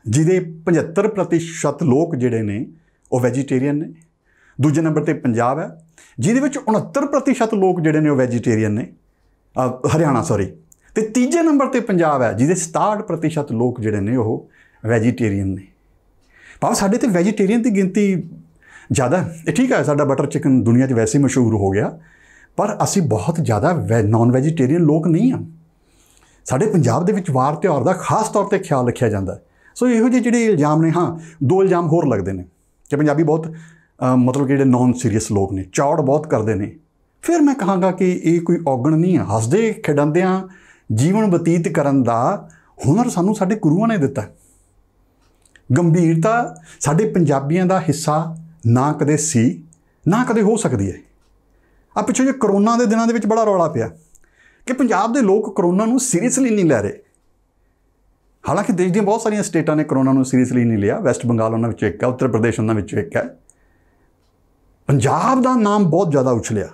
ਜਿਹਦੇ 75% ਲੋਕ ਜਿਹੜੇ ਨੇ ਉਹ ਵੈਜੀਟੇਰੀਅਨ ਨੇ। ਦੂਜੇ ਨੰਬਰ 'ਤੇ ਪੰਜਾਬ ਹੈ ਜਿਹਦੇ ਵਿੱਚ 69% ਲੋਕ ਜਿਹੜੇ ਨੇ ਉਹ ਵੈਜੀਟੇਰੀਅਨ ਨੇ, ਹਰਿਆਣਾ ਸੌਰੀ। ਅਤੇ ਤੀਜੇ ਨੰਬਰ 'ਤੇ ਪੰਜਾਬ ਹੈ ਜਿਹਦੇ 67% ਲੋਕ ਜਿਹੜੇ ਨੇ ਉਹ ਵੈਜੀਟੇਰੀਅਨ ਨੇ। ਭਾਵ ਸਾਡੇ 'ਤੇ ਵੈਜੀਟੇਰੀਅਨ ਦੀ ਗਿਣਤੀ ਜ਼ਿਆਦਾ। ਇਹ ਠੀਕ ਹੈ, ਸਾਡਾ ਬਟਰ ਚਿਕਨ ਦੁਨੀਆ 'ਚ ਵੈਸੇ ਹੀ ਮਸ਼ਹੂਰ ਹੋ ਗਿਆ, ਪਰ ਅਸੀਂ ਬਹੁਤ ਜ਼ਿਆਦਾ ਨਾਨ ਵੈਜੀਟੇਰੀਅਨ ਲੋਕ ਨਹੀਂ ਹਾਂ। ਸਾਡੇ ਪੰਜਾਬ ਦੇ ਵਿੱਚ ਵਾਰ ਤਿਉਹਾਰ ਦਾ ਖਾਸ ਤੌਰ 'ਤੇ ਖਿਆਲ ਰੱਖਿਆ ਜਾਂਦਾ। ਸੋ ਇਹੋ ਜਿਹੇ ਜਿਹੜੇ ਇਲਜ਼ਾਮ ਨੇ, ਹਾਂ 2 ਇਲਜ਼ਾਮ ਹੋਰ ਲੱਗਦੇ ਨੇ ਕਿ ਪੰਜਾਬੀ ਬਹੁਤ ਮਤਲਬ ਕਿ ਜਿਹੜੇ ਨੌਨ ਸੀਰੀਅਸ ਲੋਕ ਨੇ, ਚੌੜ ਬਹੁਤ ਕਰਦੇ ਨੇ। ਫਿਰ ਮੈਂ ਕਹਾਂਗਾ ਕਿ ਇਹ ਕੋਈ ਔਗਣ ਨਹੀਂ ਹੈ। ਹੱਸਦੇ ਖੇਡਾਉਂਦਿਆਂ ਜੀਵਨ ਬਤੀਤ ਕਰਨ ਦਾ ਹੁਨਰ ਸਾਨੂੰ ਸਾਡੇ ਗੁਰੂਆਂ ਨੇ ਦਿੱਤਾ। ਗੰਭੀਰਤਾ ਸਾਡੇ ਪੰਜਾਬੀਆਂ ਦਾ ਹਿੱਸਾ ਨਾ ਕਦੇ ਸੀ, ਨਾ ਕਦੇ ਹੋ ਸਕਦੀ ਹੈ। ਆ ਪਿੱਛੇ ਜੇ ਕਰੋਨਾ ਦੇ ਦਿਨਾਂ ਦੇ ਵਿੱਚ ਬੜਾ ਰੌਲਾ ਪਿਆ ਕਿ ਪੰਜਾਬ ਦੇ ਲੋਕ ਕਰੋਨਾ ਨੂੰ ਸੀਰੀਅਸਲੀ ਨਹੀਂ ਲੈ ਰਹੇ। ਹਾਲਾਂਕਿ ਦੇਸ਼ ਦੀਆਂ ਬਹੁਤ ਸਾਰੀਆਂ ਸਟੇਟਾਂ ਨੇ ਕਰੋਨਾ ਨੂੰ ਸੀਰੀਅਸਲੀ ਨਹੀਂ ਲਿਆ। ਵੈਸਟ ਬੰਗਾਲ ਉਹਨਾਂ ਵਿੱਚੋਂ ਇੱਕ ਹੈ, ਉੱਤਰ ਪ੍ਰਦੇਸ਼ ਉਹਨਾਂ ਵਿੱਚੋਂ ਇੱਕ ਹੈ। ਪੰਜਾਬ ਦਾ ਨਾਮ ਬਹੁਤ ਜ਼ਿਆਦਾ ਉਛਲਿਆ।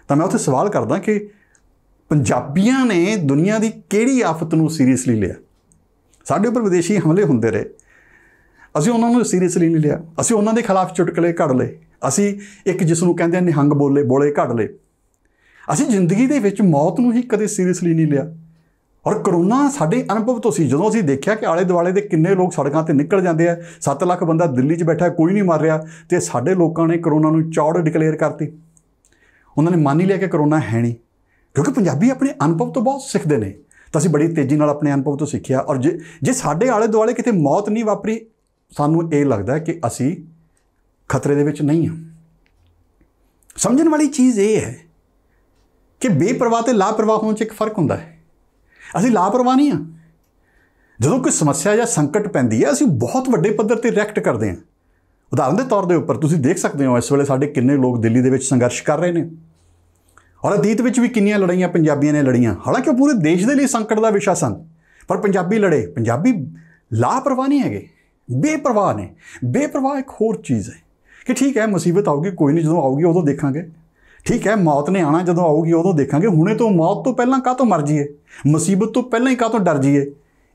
ਤਾਂ ਮੈਂ ਉੱਥੇ ਸਵਾਲ ਕਰਦਾ ਕਿ ਪੰਜਾਬੀਆਂ ਨੇ ਦੁਨੀਆ ਦੀ ਕਿਹੜੀ ਆਫਤ ਨੂੰ ਸੀਰੀਅਸਲੀ ਲਿਆ? ਸਾਡੇ ਉੱਪਰ ਵਿਦੇਸ਼ੀ ਹਮਲੇ ਹੁੰਦੇ ਰਹੇ, ਅਸੀਂ ਉਹਨਾਂ ਨੂੰ ਸੀਰੀਅਸਲੀ ਨਹੀਂ ਲਿਆ। ਅਸੀਂ ਉਹਨਾਂ ਦੇ ਖਿਲਾਫ ਚੁਟਕਲੇ ਘੜ ਲਏ, ਅਸੀਂ ਇੱਕ ਜਿਸ ਨੂੰ ਕਹਿੰਦੇ ਨਿਹੰਗ ਬੋਲੇ ਘੜ ਲਏ। ਅਸੀਂ ਜ਼ਿੰਦਗੀ ਦੇ ਵਿੱਚ ਮੌਤ ਨੂੰ ਹੀ ਕਦੇ ਸੀਰੀਅਸਲੀ ਨਹੀਂ ਲਿਆ। ਔਰ ਕਰੋਨਾ ਸਾਡੇ ਅਨੁਭਵ ਤੋਂ ਸੀ। ਜਦੋਂ ਅਸੀਂ ਦੇਖਿਆ ਕਿ ਆਲੇ ਦੁਆਲੇ ਦੇ ਕਿੰਨੇ ਲੋਕ ਸੜਕਾਂ 'ਤੇ ਨਿਕਲ ਜਾਂਦੇ ਆ, 7 ਲੱਖ ਬੰਦਾ ਦਿੱਲੀ 'ਚ ਬੈਠਾ, ਕੋਈ ਨਹੀਂ ਮਰ ਰਿਹਾ, ਅਤੇ ਸਾਡੇ ਲੋਕਾਂ ਨੇ ਕਰੋਨਾ ਨੂੰ ਚੌੜ ਡਿਕਲੇਅਰ ਕਰਤੀ। ਉਹਨਾਂ ਨੇ ਮੰਨ ਹੀ ਲਿਆ ਕਿ ਕਰੋਨਾ ਹੈ ਨਹੀਂ। ਕਿਉਂਕਿ ਪੰਜਾਬੀ ਆਪਣੇ ਅਨੁਭਵ ਤੋਂ ਬਹੁਤ ਸਿੱਖਦੇ ਨੇ। ਤਾਂ ਅਸੀਂ ਬੜੀ ਤੇਜ਼ੀ ਨਾਲ ਆਪਣੇ ਅਨੁਭਵ ਤੋਂ ਸਿੱਖਿਆ। ਔਰ ਜੇ ਸਾਡੇ ਆਲੇ ਦੁਆਲੇ ਕਿਤੇ ਮੌਤ ਨਹੀਂ ਵਾਪਰੀ, ਸਾਨੂੰ ਇਹ ਲੱਗਦਾ ਕਿ ਅਸੀਂ ਖਤਰੇ ਦੇ ਵਿੱਚ ਨਹੀਂ ਹਾਂ। ਸਮਝਣ ਵਾਲੀ ਚੀਜ਼ ਇਹ ਹੈ ਕਿ ਬੇਪਰਵਾਹ ਤੇ ਲਾਪਰਵਾਹ ਹੋਣ 'ਚ ਇੱਕ ਫਰਕ ਹੁੰਦਾ ਹੈ। ਅਸੀਂ ਲਾਪਰਵਾਹ ਨਹੀਂ ਹਾਂ। ਜਦੋਂ ਕੋਈ ਸਮੱਸਿਆ ਜਾਂ ਸੰਕਟ ਪੈਂਦੀ ਹੈ, ਅਸੀਂ ਬਹੁਤ ਵੱਡੇ ਪੱਧਰ 'ਤੇ ਰਿਐਕਟ ਕਰਦੇ ਹਾਂ। ਉਦਾਹਰਨ ਦੇ ਤੌਰ ਦੇ ਉੱਪਰ ਤੁਸੀਂ ਦੇਖ ਸਕਦੇ ਹੋ ਇਸ ਵੇਲੇ ਸਾਡੇ ਕਿੰਨੇ ਲੋਕ ਦਿੱਲੀ ਦੇ ਵਿੱਚ ਸੰਘਰਸ਼ ਕਰ ਰਹੇ ਨੇ, ਔਰ ਅਤੀਤ ਵਿੱਚ ਵੀ ਕਿੰਨੀਆਂ ਲੜਾਈਆਂ ਪੰਜਾਬੀਆਂ ਨੇ ਲੜੀਆਂ। ਹਾਲਾਂਕਿ ਉਹ ਪੂਰੇ ਦੇਸ਼ ਦੇ ਲਈ ਸੰਕਟ ਦਾ ਵਿਸ਼ਾ ਸਨ, ਪਰ ਪੰਜਾਬੀ ਲੜੇ। ਪੰਜਾਬੀ ਲਾਪਰਵਾਹ ਨਹੀਂ ਹੈਗੇ, ਬੇਪਰਵਾਹ ਨੇ। ਬੇਪਰਵਾਹ ਇੱਕ ਹੋਰ ਚੀਜ਼ ਹੈ ਕਿ ਠੀਕ ਹੈ ਮੁਸੀਬਤ ਆਊਗੀ, ਕੋਈ ਨਹੀਂ, ਜਦੋਂ ਆਊਗੀ ਉਦੋਂ ਦੇਖਾਂਗੇ। ਠੀਕ ਹੈ ਮੌਤ ਨੇ ਆਉਣਾ, ਜਦੋਂ ਆਊਗੀ ਉਦੋਂ ਦੇਖਾਂਗੇ। ਹੁਣੇ ਤੋਂ ਮੌਤ ਤੋਂ ਪਹਿਲਾਂ ਕਾਹਤੋਂ ਮਰ ਜਾਈਏ, ਮੁਸੀਬਤ ਤੋਂ ਪਹਿਲਾਂ ਹੀ ਕਾਹਤੋਂ ਡਰ ਜਾਈਏ।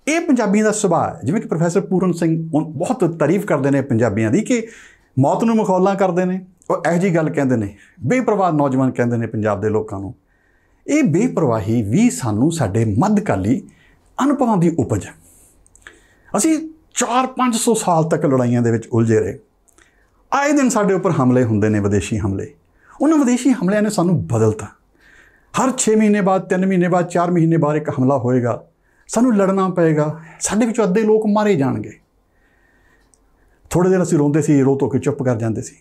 ਇਹ ਪੰਜਾਬੀਆਂ ਦਾ ਸੁਭਾਅ ਹੈ। ਜਿਵੇਂ ਕਿ ਪ੍ਰੋਫੈਸਰ ਪੂਰਨ ਸਿੰਘ ਬਹੁਤ ਤਾਰੀਫ ਕਰਦੇ ਨੇ ਪੰਜਾਬੀਆਂ ਦੀ ਕਿ ਮੌਤ ਨੂੰ ਮਖੌਲਾਂ ਕਰਦੇ ਨੇ, ਉਹ ਇਹੋ ਜਿਹੀ ਗੱਲ ਕਹਿੰਦੇ ਨੇ। ਬੇਪਰਵਾਹ ਨੌਜਵਾਨ ਕਹਿੰਦੇ ਨੇ ਪੰਜਾਬ ਦੇ ਲੋਕਾਂ ਨੂੰ। ਇਹ ਬੇਪਰਵਾਹੀ ਵੀ ਸਾਨੂੰ ਸਾਡੇ ਮੱਧਕਾਲੀ ਅਨੁਭਵਾਂ ਦੀ ਉਪਜ ਹੈ। ਅਸੀਂ 400-500 ਸਾਲ ਤੱਕ ਲੜਾਈਆਂ ਦੇ ਵਿੱਚ ਉਲਝੇ ਰਹੇ। ਆਏ ਦਿਨ ਸਾਡੇ ਉੱਪਰ ਹਮਲੇ ਹੁੰਦੇ ਨੇ, ਵਿਦੇਸ਼ੀ ਹਮਲੇ। ਉਹਨਾਂ ਵਿਦੇਸ਼ੀ ਹਮਲਿਆਂ ਨੇ ਸਾਨੂੰ ਬਦਲਤਾ। ਹਰ 6 ਮਹੀਨੇ ਬਾਅਦ, 3 ਮਹੀਨੇ ਬਾਅਦ, 4 ਮਹੀਨੇ ਬਾਅਦ ਇੱਕ ਹਮਲਾ ਹੋਏਗਾ, ਸਾਨੂੰ ਲੜਨਾ ਪਏਗਾ। ਸਾਡੇ ਵਿੱਚੋਂ ਅੱਧੇ ਲੋਕ ਮਾਰੇ ਜਾਣਗੇ। ਥੋੜ੍ਹੇ ਦਿਨ ਅਸੀਂ ਰੋਂਦੇ ਸੀ, ਰੋ ਧੋ ਕੇ ਚੁੱਪ ਕਰ ਜਾਂਦੇ ਸੀ।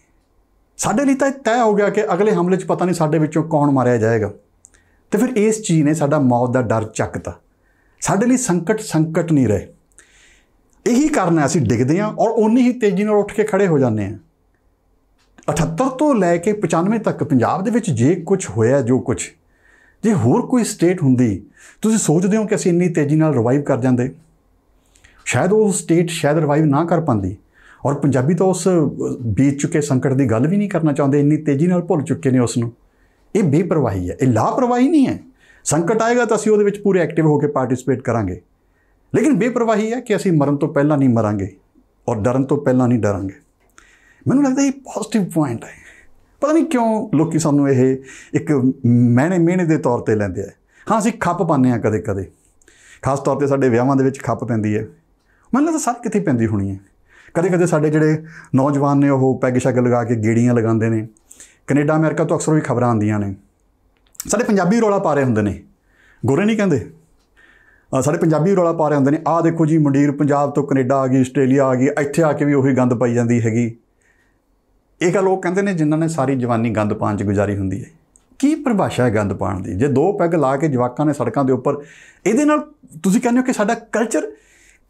ਸਾਡੇ ਲਈ ਤਾਂ ਇਹ ਤੈਅ ਹੋ ਗਿਆ ਕਿ ਅਗਲੇ ਹਮਲੇ 'ਚ ਪਤਾ ਨਹੀਂ ਸਾਡੇ ਵਿੱਚੋਂ ਕੌਣ ਮਾਰਿਆ ਜਾਏਗਾ। ਅਤੇ ਫਿਰ ਇਸ ਚੀਜ਼ ਨੇ ਸਾਡਾ ਮੌਤ ਦਾ ਡਰ ਚੱਕਤਾ। ਸਾਡੇ ਲਈ ਸੰਕਟ ਨਹੀਂ ਰਹੇ। ਇਹੀ ਕਾਰਨ ਹੈ ਅਸੀਂ ਡਿੱਗਦੇ ਹਾਂ ਔਰ ਓਨੀ ਹੀ ਤੇਜ਼ੀ ਨਾਲ ਉੱਠ ਕੇ ਖੜੇ ਹੋ ਜਾਂਦੇ ਹਾਂ। 78 ਤੋਂ ਲੈ ਕੇ 95 ਤੱਕ ਪੰਜਾਬ ਦੇ ਵਿੱਚ ਜੇ ਕੁਝ ਹੋਇਆ, ਜੋ ਕੁਝ, ਜੇ ਹੋਰ ਕੋਈ ਸਟੇਟ ਹੁੰਦੀ, ਤੁਸੀਂ ਸੋਚਦੇ ਹੋ ਕਿ ਅਸੀਂ ਇੰਨੀ ਤੇਜ਼ੀ ਨਾਲ ਰਿਵਾਈਵ ਕਰ ਜਾਂਦੇ? ਸ਼ਾਇਦ ਉਹ ਸਟੇਟ ਸ਼ਾਇਦ ਰਿਵਾਈਵ ਨਾ ਕਰ ਪਾਉਂਦੀ। ਔਰ ਪੰਜਾਬੀ ਤਾਂ ਉਸ ਬੀਤ ਚੁੱਕੇ ਸੰਕਟ ਦੀ ਗੱਲ ਵੀ ਨਹੀਂ ਕਰਨਾ ਚਾਹੁੰਦੇ, ਇੰਨੀ ਤੇਜ਼ੀ ਨਾਲ ਭੁੱਲ ਚੁੱਕੇ ਨੇ ਉਸ ਨੂੰ। ਇਹ ਬੇਪਰਵਾਹੀ ਹੈ, ਇਹ ਲਾਪਰਵਾਹੀ ਨਹੀਂ ਹੈ। ਸੰਕਟ ਆਏਗਾ ਤਾਂ ਅਸੀਂ ਉਹਦੇ ਵਿੱਚ ਪੂਰੇ ਐਕਟਿਵ ਹੋ ਕੇ ਪਾਰਟਿਸਿਪੇਟ ਕਰਾਂਗੇ, ਲੇਕਿਨ ਬੇਪਰਵਾਹੀ ਹੈ ਕਿ ਅਸੀਂ ਮਰਨ ਤੋਂ ਪਹਿਲਾਂ ਨਹੀਂ ਮਰਾਂਗੇ ਔਰ ਡਰਨ ਤੋਂ ਪਹਿਲਾਂ ਨਹੀਂ ਡਰਾਂਗੇ। ਮੈਨੂੰ ਲੱਗਦਾ ਇਹ ਪੋਜ਼ਿਟਿਵ ਪੁਆਇੰਟ ਹੈ। ਪਤਾ ਨਹੀਂ ਕਿਉਂ ਲੋਕੀ ਸਾਨੂੰ ਇਹ ਇੱਕ ਮਿਹਣੇ ਦੇ ਤੌਰ 'ਤੇ ਲੈਂਦੇ ਆ। ਹਾਂ ਅਸੀਂ ਖੱਪ ਪਾਉਂਦੇ ਹਾਂ ਕਦੇ ਕਦੇ, ਖਾਸ ਤੌਰ 'ਤੇ ਸਾਡੇ ਵਿਆਹਾਂ ਦੇ ਵਿੱਚ ਖੱਪ ਪੈਂਦੀ ਹੈ। ਮੈਨੂੰ ਲੱਗਦਾ ਸਾਰੇ ਕਿਤੇ ਪੈਂਦੀ ਹੋਣੀ ਹੈ। ਕਦੇ ਕਦੇ ਸਾਡੇ ਜਿਹੜੇ ਨੌਜਵਾਨ ਨੇ ਉਹ ਪੈਗ ਸ਼ੈਗ ਲਗਾ ਕੇ ਗੇੜੀਆਂ ਲਗਾਉਂਦੇ ਨੇ। ਕੈਨੇਡਾ ਅਮਰੀਕਾ ਤੋਂ ਅਕਸਰ ਵੀ ਖਬਰਾਂ ਆਉਂਦੀਆਂ ਨੇ। ਸਾਡੇ ਪੰਜਾਬੀ ਰੌਲਾ ਪਾ ਰਹੇ ਹੁੰਦੇ ਨੇ, ਗੋਰੇ ਨਹੀਂ ਕਹਿੰਦੇ। ਸਾਡੇ ਪੰਜਾਬੀ ਰੌਲਾ ਪਾ ਰਹੇ ਹੁੰਦੇ ਨੇ, ਆਹ ਦੇਖੋ ਜੀ ਮੰਡੀਰ ਪੰਜਾਬ ਤੋਂ ਕੈਨੇਡਾ ਆ ਗਈ, ਆਸਟ੍ਰੇਲੀਆ ਆ ਗਈ, ਇੱਥੇ ਆ ਕੇ ਵੀ ਉਹੀ ਗੰਦ ਪਾਈ ਜਾਂਦੀ ਹੈਗੀ। ਇਹ ਗੱਲ ਉਹ ਕਹਿੰਦੇ ਨੇ ਜਿਨ੍ਹਾਂ ਨੇ ਸਾਰੀ ਜਵਾਨੀ ਗੰਦ ਪਾਉਣ 'ਚ ਗੁਜ਼ਾਰੀ ਹੁੰਦੀ ਹੈ। ਕੀ ਪਰਿਭਾਸ਼ਾ ਹੈ ਗੰਦ ਪਾਉਣ ਦੀ? ਜੇ 2 ਪੈਗ ਲਾ ਕੇ ਜਵਾਕਾਂ ਨੇ ਸੜਕਾਂ ਦੇ ਉੱਪਰ, ਇਹਦੇ ਨਾਲ ਤੁਸੀਂ ਕਹਿੰਦੇ ਹੋ ਕਿ ਸਾਡਾ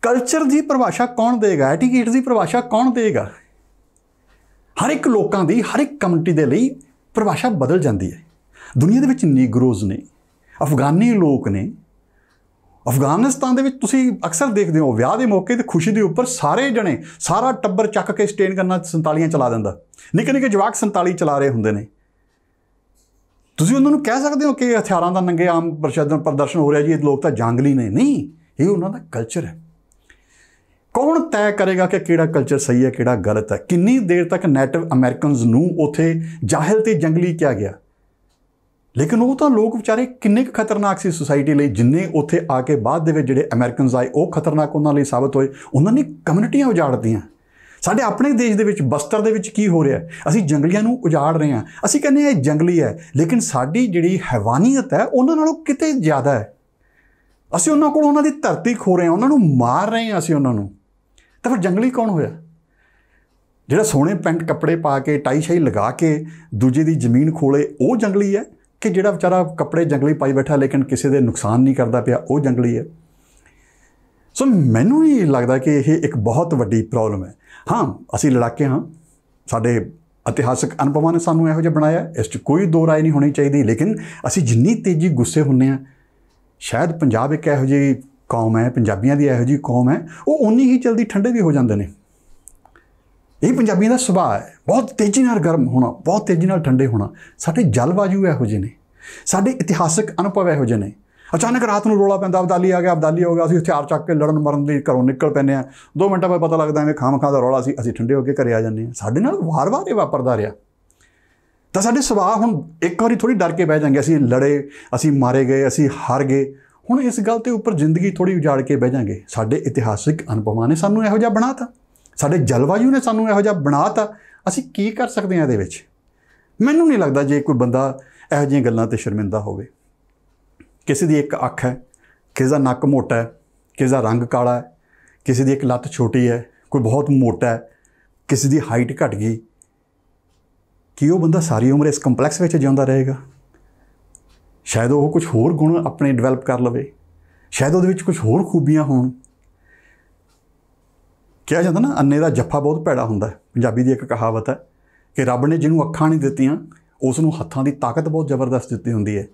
ਕਲਚਰ ਦੀ ਪਰਿਭਾਸ਼ਾ ਕੌਣ ਦੇਗਾ? ਐਟੀਕੇਟ ਦੀ ਪਰਿਭਾਸ਼ਾ ਕੌਣ ਦੇਗਾ? ਹਰ ਇੱਕ ਲੋਕਾਂ ਦੀ, ਹਰ ਇੱਕ ਕਮਿਊਨਿਟੀ ਦੇ ਲਈ ਪਰਿਭਾਸ਼ਾ ਬਦਲ ਜਾਂਦੀ ਹੈ। ਦੁਨੀਆ ਦੇ ਵਿੱਚ ਨੀਗਰੋਜ਼ ਨੇ, ਅਫਗਾਨੀ ਲੋਕ ਨੇ। ਅਫਗਾਨਿਸਤਾਨ ਦੇ ਵਿੱਚ ਤੁਸੀਂ ਅਕਸਰ ਦੇਖਦੇ ਹੋ ਵਿਆਹ ਦੇ ਮੌਕੇ ਤੇ ਖੁਸ਼ੀ ਦੇ ਉੱਪਰ ਸਾਰੇ ਜਣੇ, ਸਾਰਾ ਟੱਬਰ ਚੱਕ ਕੇ ਸਟੇਨ ਕਰਨਾ 47 ਚਲਾ ਦਿੰਦਾ। ਨਿੱਕੇ ਨਿੱਕੇ ਜਵਾਕ 47 ਚਲਾ ਰਹੇ ਹੁੰਦੇ ਨੇ। ਤੁਸੀਂ ਉਹਨਾਂ ਨੂੰ ਕਹਿ ਸਕਦੇ ਹੋ ਕਿ ਹਥਿਆਰਾਂ ਦਾ ਨੰਗੇ ਆਮ ਪ੍ਰਦਰਸ਼ਨ ਹੋ ਰਿਹਾ ਜੀ, ਇਹ ਲੋਕ ਤਾਂ ਜੰਗਲੀ ਨੇ। ਨਹੀਂ, ਇਹ ਉਹਨਾਂ ਦਾ ਕਲਚਰ ਹੈ। ਕੌਣ ਤੈਅ ਕਰੇਗਾ ਕਿ ਕਿਹੜਾ ਕਲਚਰ ਸਹੀ ਹੈ, ਕਿਹੜਾ ਗਲਤ ਹੈ? ਕਿੰਨੀ ਦੇਰ ਤੱਕ ਨੇਟਿਵ ਅਮਰੀਕਨਜ਼ ਨੂੰ ਉੱਥੇ ਜਾਹਿਲ ਤੇ ਜੰਗਲੀ ਕਿਹਾ ਗਿਆ, ਲੇਕਿਨ ਉਹ ਤਾਂ ਲੋਕ ਵਿਚਾਰੇ ਕਿੰਨੇ ਕੁ ਖਤਰਨਾਕ ਸੀ ਸੋਸਾਇਟੀ ਲਈ। ਜਿੰਨੇ ਉੱਥੇ ਆ ਕੇ ਬਾਅਦ ਦੇ ਵਿੱਚ ਜਿਹੜੇ ਅਮਰੀਕਨਜ਼ ਆਏ ਉਹ ਖਤਰਨਾਕ ਉਹਨਾਂ ਲਈ ਸਾਬਤ ਹੋਏ। ਉਹਨਾਂ ਨੇ ਕਮਿਊਨਿਟੀਆਂ ਉਜਾੜਦੀਆਂ। ਸਾਡੇ ਆਪਣੇ ਦੇਸ਼ ਦੇ ਵਿੱਚ ਬਸਤਰ ਦੇ ਵਿੱਚ ਕੀ ਹੋ ਰਿਹਾ? ਅਸੀਂ ਜੰਗਲੀਆਂ ਨੂੰ ਉਜਾੜ ਰਹੇ ਹਾਂ। ਅਸੀਂ ਕਹਿੰਦੇ ਹਾਂ ਇਹ ਜੰਗਲੀ ਹੈ, ਲੇਕਿਨ ਸਾਡੀ ਜਿਹੜੀ ਹੈਵਾਨੀਅਤ ਹੈ ਉਹਨਾਂ ਨਾਲੋਂ ਕਿਤੇ ਜ਼ਿਆਦਾ ਹੈ। ਅਸੀਂ ਉਹਨਾਂ ਕੋਲ ਉਹਨਾਂ ਦੀ ਧਰਤੀ ਖੋ ਰਹੇ ਹਾਂ, ਉਹਨਾਂ ਨੂੰ ਮਾਰ ਰਹੇ ਹਾਂ ਅਸੀਂ ਉਹਨਾਂ ਨੂੰ। ਤਾਂ ਫਿਰ ਜੰਗਲੀ ਕੌਣ ਹੋਇਆ? ਜਿਹੜਾ ਸੋਹਣੇ ਪੈਂਟ ਕੱਪੜੇ ਪਾ ਕੇ ਟਾਈ ਸ਼ਾਈ ਲਗਾ ਕੇ ਦੂਜੇ ਦੀ ਜ਼ਮੀਨ ਖੋਲੇ, ਉਹ ਜੰਗਲੀ ਹੈ? ਕਿ ਜਿਹੜਾ ਵਿਚਾਰਾ ਕੱਪੜੇ ਜੰਗਲੀ ਪਾਈ ਬੈਠਾ ਲੇਕਿਨ ਕਿਸੇ ਦੇ ਨੁਕਸਾਨ ਨਹੀਂ ਕਰਦਾ ਪਿਆ, ਉਹ ਜੰਗਲੀ ਹੈ? ਸੋ ਮੈਨੂੰ ਨਹੀਂ ਲੱਗਦਾ ਕਿ ਇਹ ਇੱਕ ਬਹੁਤ ਵੱਡੀ ਪ੍ਰੋਬਲਮ ਹੈ। ਹਾਂ ਅਸੀਂ ਲੜਾਕੇ ਹਾਂ, ਸਾਡੇ ਇਤਿਹਾਸਕ ਅਨੁਭਵਾਂ ਨੇ ਸਾਨੂੰ ਇਹੋ ਜਿਹਾ ਬਣਾਇਆ, ਇਸ 'ਚ ਕੋਈ ਦੋ ਰਾਏ ਨਹੀਂ ਹੋਣੀ ਚਾਹੀਦੀ। ਲੇਕਿਨ ਅਸੀਂ ਜਿੰਨੀ ਤੇਜ਼ੀ ਗੁੱਸੇ ਹੁੰਦੇ ਹਾਂ, ਸ਼ਾਇਦ ਪੰਜਾਬ ਇੱਕ ਇਹੋ ਜਿਹੀ ਕੌਮ ਹੈ, ਪੰਜਾਬੀਆਂ ਦੀ ਇਹੋ ਜਿਹੀ ਕੌਮ ਹੈ, ਉਹ ਓਨੀ ਹੀ ਜਲਦੀ ਠੰਡੇ ਵੀ ਹੋ ਜਾਂਦੇ ਨੇ। ਇਹ ਪੰਜਾਬੀਆਂ ਦਾ ਸੁਭਾਅ ਹੈ, ਬਹੁਤ ਤੇਜ਼ੀ ਨਾਲ ਗਰਮ ਹੋਣਾ, ਬਹੁਤ ਤੇਜ਼ੀ ਨਾਲ ਠੰਡੇ ਹੋਣਾ। ਸਾਡੇ ਜਲਵਾਯੂ ਇਹੋ ਜਿਹੇ ਨੇ, ਸਾਡੇ ਇਤਿਹਾਸਕ ਅਨੁਭਵ ਇਹੋ ਜਿਹੇ ਨੇ। ਅਚਾਨਕ ਰਾਤ ਨੂੰ ਰੌਲਾ ਪੈਂਦਾ, ਅਬਦਾਲੀ ਆ ਗਿਆ, ਅਬਦਾਲੀ ਹੋ ਗਿਆ, ਅਸੀਂ ਹਥਿਆਰ ਚੱਕ ਕੇ ਲੜਨ ਮਰਨ ਲਈ ਘਰੋਂ ਨਿਕਲ ਪੈਂਦੇ ਹਾਂ। 2 ਮਿੰਟਾਂ ਬਾਅਦ ਪਤਾ ਲੱਗਦਾ ਐਵੇਂ ਖਾਮ-ਖਾਂ ਦਾ ਰੌਲਾ ਸੀ, ਅਸੀਂ ਠੰਡੇ ਹੋ ਕੇ ਘਰੇ ਆ ਜਾਂਦੇ ਹਾਂ। ਸਾਡੇ ਨਾਲ ਵਾਰ-ਵਾਰ ਇਹ ਵਾਪਰਦਾ ਰਿਹਾ। ਤਾਂ ਸਾਡੇ ਸੁਭਾਅ ਹੁਣ ਇੱਕ ਵਾਰੀ ਥੋੜ੍ਹੀ ਡਰ ਕੇ ਬਹਿ ਜਾਂਗੇ, ਅਸੀਂ ਲੜੇ, ਅਸੀਂ ਮਾਰੇ ਗਏ, ਅਸੀਂ ਹਾਰ ਗਏ। ਹੁਣ ਇਸ ਗੱਲ ਦੇ ਉੱਪਰ ਜ਼ਿੰਦਗੀ ਥੋੜ੍ਹੀ ਉਜਾੜ ਕੇ ਬਹਿ ਜਾਂਗੇ। ਸਾਡੇ ਇਤਿਹਾਸਿਕ ਅਨੁਭਵਾਂ ਨੇ ਸਾਨੂੰ ਇਹੋ ਜਿਹਾ ਬਣਾ ਤਾ, ਸਾਡੇ ਜਲਵਾਯੂ ਨੇ ਸਾਨੂੰ ਇਹੋ ਜਿਹਾ ਬਣਾ ਤਾ। ਅਸੀਂ ਕੀ ਕਰ ਸਕਦੇ ਹਾਂ ਇਹਦੇ ਵਿੱਚ? ਮੈਨੂੰ ਨਹੀਂ ਲੱਗਦਾ ਜੇ ਕੋਈ ਬੰਦਾ ਇਹੋ ਜਿਹੀਆਂ ਗੱਲਾਂ 'ਤੇ ਸ਼ਰਮਿੰਦਾ ਹੋਵੇ। ਕਿਸੇ ਦੀ ਇੱਕ ਅੱਖ ਹੈ, ਕਿਸੇ ਦਾ ਨੱਕ ਮੋਟਾ ਹੈ, ਕਿਸੇ ਦਾ ਰੰਗ ਕਾਲਾ ਹੈ, ਕਿਸੇ ਦੀ ਇੱਕ ਲੱਤ ਛੋਟੀ ਹੈ, ਕੋਈ ਬਹੁਤ ਮੋਟਾ ਹੈ, ਕਿਸੇ ਦੀ ਹਾਈਟ ਘਟ ਗਈ, ਕੀ ਉਹ ਬੰਦਾ ਸਾਰੀ ਉਮਰ ਇਸ ਕੰਪਲੈਕਸ ਵਿੱਚ ਜਿਉਂਦਾ ਰਹੇਗਾ? ਸ਼ਾਇਦ ਉਹ ਕੁਝ ਹੋਰ ਗੁਣ ਆਪਣੇ ਡਿਵੈਲਪ ਕਰ ਲਵੇ, ਸ਼ਾਇਦ ਉਹਦੇ ਵਿੱਚ ਕੁਝ ਹੋਰ ਖੂਬੀਆਂ ਹੋਣ। ਕਿਹਾ ਜਾਂਦਾ ਨਾ, ਅੰਨੇ ਦਾ ਜੱਫਾ ਬਹੁਤ ਭੈੜਾ ਹੁੰਦਾ। ਪੰਜਾਬੀ ਦੀ ਇੱਕ ਕਹਾਵਤ ਹੈ ਕਿ ਰੱਬ ਨੇ ਜਿਹਨੂੰ ਅੱਖਾਂ ਨਹੀਂ ਦਿੱਤੀਆਂ ਉਸ ਨੂੰ ਹੱਥਾਂ ਦੀ ਤਾਕਤ ਬਹੁਤ ਜ਼ਬਰਦਸਤ ਦਿੱਤੀ ਹੁੰਦੀ ਹੈ।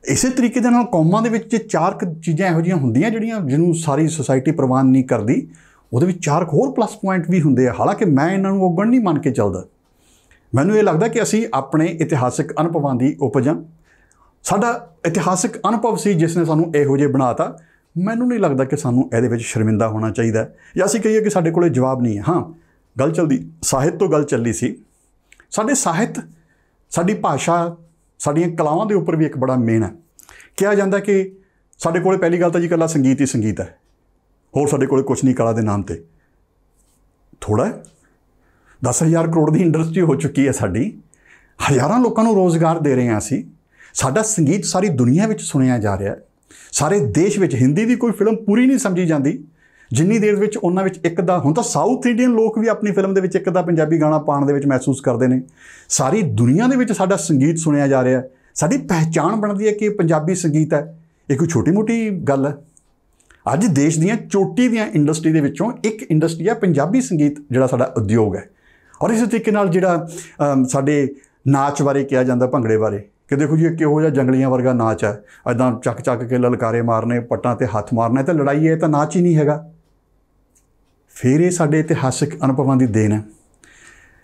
ਇਸੇ ਤਰੀਕੇ ਦੇ ਨਾਲ ਕੌਮਾਂ ਦੇ ਵਿੱਚ 4 ਚੀਜ਼ਾਂ ਇਹੋ ਜਿਹੀਆਂ ਹੁੰਦੀਆਂ ਜਿਹੜੀਆਂ ਜਿਹਨੂੰ ਸਾਰੀ ਸੁਸਾਇਟੀ ਪ੍ਰਵਾਨ ਨਹੀਂ ਕਰਦੀ, ਉਹਦੇ ਵਿੱਚ 4 ਹੋਰ ਪਲੱਸ ਪੁਆਇੰਟ ਵੀ ਹੁੰਦੇ ਆ। ਹਾਲਾਂਕਿ ਮੈਂ ਇਹਨਾਂ ਨੂੰ ਔਗਣ ਨਹੀਂ ਮੰਨ ਕੇ ਚੱਲਦਾ। ਮੈਨੂੰ ਇਹ ਲੱਗਦਾ ਕਿ ਅਸੀਂ ਆਪਣੇ ਇਤਿਹਾਸਿਕ ਅਨੁਭਵਾਂ ਦੀ ਉਪਜ ਹਾਂ। ਸਾਡਾ ਇਤਿਹਾਸਿਕ ਅਨੁਭਵ ਸੀ ਜਿਸ ਨੇ ਸਾਨੂੰ ਇਹੋ ਜਿਹੇ ਬਣਾਤਾ। ਮੈਨੂੰ ਨਹੀਂ ਲੱਗਦਾ ਕਿ ਸਾਨੂੰ ਇਹਦੇ ਵਿੱਚ ਸ਼ਰਮਿੰਦਾ ਹੋਣਾ ਚਾਹੀਦਾ ਜਾਂ ਅਸੀਂ ਕਹੀਏ ਕਿ ਸਾਡੇ ਕੋਲ ਜਵਾਬ ਨਹੀਂ ਹੈ। ਹਾਂ, ਗੱਲ ਚੱਲਦੀ ਸਾਹਿਤ ਤੋਂ ਗੱਲ ਚੱਲੀ ਸੀ। ਸਾਡੇ ਸਾਹਿਤ, ਸਾਡੀ ਭਾਸ਼ਾ, ਸਾਡੀਆਂ ਕਲਾਵਾਂ ਦੇ ਉੱਪਰ ਵੀ ਇੱਕ ਬੜਾ ਮੇਨ ਹੈ। ਕਿਹਾ ਜਾਂਦਾ ਕਿ ਸਾਡੇ ਕੋਲ ਪਹਿਲੀ ਗੱਲ ਤਾਂ ਜੀ ਇਕੱਲਾ ਸੰਗੀਤ ਹੀ ਸੰਗੀਤ ਹੈ, ਹੋਰ ਸਾਡੇ ਕੋਲ ਕੁਛ ਨਹੀਂ ਕਲਾ ਦੇ ਨਾਮ 'ਤੇ। ਥੋੜ੍ਹਾ 10,000 ਕਰੋੜ ਦੀ ਇੰਡਸਟਰੀ ਹੋ ਚੁੱਕੀ ਹੈ ਸਾਡੀ, ਹਜ਼ਾਰਾਂ ਲੋਕਾਂ ਨੂੰ ਰੋਜ਼ਗਾਰ ਦੇ ਰਹੇ ਹਾਂ ਅਸੀਂ। ਸਾਡਾ ਸੰਗੀਤ ਸਾਰੀ ਦੁਨੀਆ ਵਿੱਚ ਸੁਣਿਆ ਜਾ ਰਿਹਾ, ਸਾਰੇ ਦੇਸ਼ ਵਿੱਚ। ਹਿੰਦੀ ਦੀ ਕੋਈ ਫਿਲਮ ਪੂਰੀ ਨਹੀਂ ਸਮਝੀ ਜਾਂਦੀ ਜਿੰਨੀ ਦੇਰ ਵਿੱਚ ਉਹਨਾਂ ਵਿੱਚ ਇੱਕ ਦਾ, ਹੁਣ ਤਾਂ ਸਾਊਥ ਇੰਡੀਅਨ ਲੋਕ ਵੀ ਆਪਣੀ ਫਿਲਮ ਦੇ ਵਿੱਚ ਇੱਕ ਦਾ ਪੰਜਾਬੀ ਗਾਣਾ ਪਾਉਣ ਦੇ ਵਿੱਚ ਮਹਿਸੂਸ ਕਰਦੇ ਨੇ। ਸਾਰੀ ਦੁਨੀਆ ਦੇ ਵਿੱਚ ਸਾਡਾ ਸੰਗੀਤ ਸੁਣਿਆ ਜਾ ਰਿਹਾ, ਸਾਡੀ ਪਹਿਚਾਣ ਬਣਦੀ ਹੈ ਕਿ ਪੰਜਾਬੀ ਸੰਗੀਤ ਹੈ। ਇਹ ਕੋਈ ਛੋਟੀ ਮੋਟੀ ਗੱਲ ਹੈ। ਅੱਜ ਦੇਸ਼ ਦੀਆਂ ਚੋਟੀ ਦੀਆਂ ਇੰਡਸਟਰੀ ਦੇ ਵਿੱਚੋਂ ਇੱਕ ਇੰਡਸਟਰੀ ਹੈ ਪੰਜਾਬੀ ਸੰਗੀਤ, ਜਿਹੜਾ ਸਾਡਾ ਉਦਯੋਗ ਹੈ। ਔਰ ਇਸੇ ਤਰੀਕੇ ਨਾਲ ਜਿਹੜਾ ਸਾਡੇ ਨਾਚ ਬਾਰੇ ਕਿਹਾ ਜਾਂਦਾ, ਭੰਗੜੇ ਬਾਰੇ, ਕਿ ਦੇਖੋ ਜੀ ਕਿਹੋ ਜਿਹਾ ਜੰਗਲੀਆਂ ਵਰਗਾ ਨਾਚ ਹੈ, ਇੱਦਾਂ ਚੱਕ ਚੱਕ ਕੇ ਲਲਕਾਰੇ ਮਾਰਨੇ, ਪੱਟਾਂ 'ਤੇ ਹੱਥ ਮਾਰਨਾ, ਤਾਂ ਲੜਾਈ ਹੈ, ਤਾਂ ਨਾਚ ਹੀ ਨਹੀਂ ਹੈਗਾ। ਫਿਰ ਇਹ ਸਾਡੇ ਇਤਿਹਾਸਿਕ ਅਨੁਭਵਾਂ ਦੀ ਦੇਣ ਹੈ।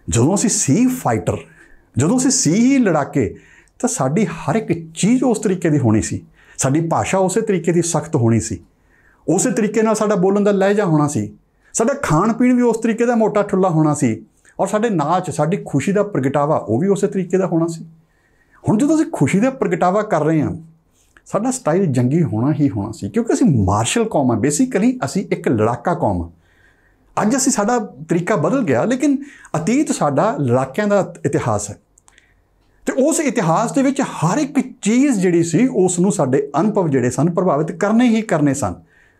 ਜਦੋਂ ਅਸੀਂ ਸੀ ਫਾਈਟਰ, ਜਦੋਂ ਅਸੀਂ ਸੀ ਹੀ ਲੜਾਕੇ, ਤਾਂ ਸਾਡੀ ਹਰ ਇੱਕ ਚੀਜ਼ ਉਸ ਤਰੀਕੇ ਦੀ ਹੋਣੀ ਸੀ। ਸਾਡੀ ਭਾਸ਼ਾ ਉਸੇ ਤਰੀਕੇ ਦੀ ਸਖਤ ਹੋਣੀ ਸੀ, ਉਸੇ ਤਰੀਕੇ ਨਾਲ ਸਾਡਾ ਬੋਲਣ ਦਾ ਲਹਿਜਾ ਹੋਣਾ ਸੀ, ਸਾਡਾ ਖਾਣ ਪੀਣ ਵੀ ਉਸ ਤਰੀਕੇ ਦਾ ਮੋਟਾ ਠੁੱਲਾ ਹੋਣਾ ਸੀ, ਔਰ ਸਾਡੇ ਨਾਚ, ਸਾਡੀ ਖੁਸ਼ੀ ਦਾ ਪ੍ਰਗਟਾਵਾ ਉਹ ਵੀ ਉਸੇ ਤਰੀਕੇ ਦਾ ਹੋਣਾ ਸੀ। ਹੁਣ ਜਦੋਂ ਅਸੀਂ ਖੁਸ਼ੀ ਦਾ ਪ੍ਰਗਟਾਵਾ ਕਰ ਰਹੇ ਹਾਂ, ਸਾਡਾ ਸਟਾਈਲ ਜੰਗੀ ਹੋਣਾ ਹੀ ਹੋਣਾ ਸੀ, ਕਿਉਂਕਿ ਅਸੀਂ ਮਾਰਸ਼ਲ ਕੌਮ ਹਾਂ। ਬੇਸਿਕਲੀ ਅਸੀਂ ਇੱਕ ਲੜਾਕਾ ਕੌਮ ਹਾਂ। ਅੱਜ ਸਾਡਾ ਤਰੀਕਾ ਬਦਲ ਗਿਆ, ਲੇਕਿਨ ਅਤੀਤ ਸਾਡਾ ਲੜਾਕਿਆਂ ਦਾ ਇਤਿਹਾਸ ਹੈ। ਅਤੇ ਉਸ ਇਤਿਹਾਸ ਦੇ ਵਿੱਚ ਹਰ ਇੱਕ ਚੀਜ਼ ਜਿਹੜੀ ਸੀ, ਉਸ ਨੂੰ ਸਾਡੇ ਅਨੁਭਵ ਜਿਹੜੇ ਸਨ ਪ੍ਰਭਾਵਿਤ ਕਰਨੇ ਹੀ ਕਰਨੇ ਸਨ।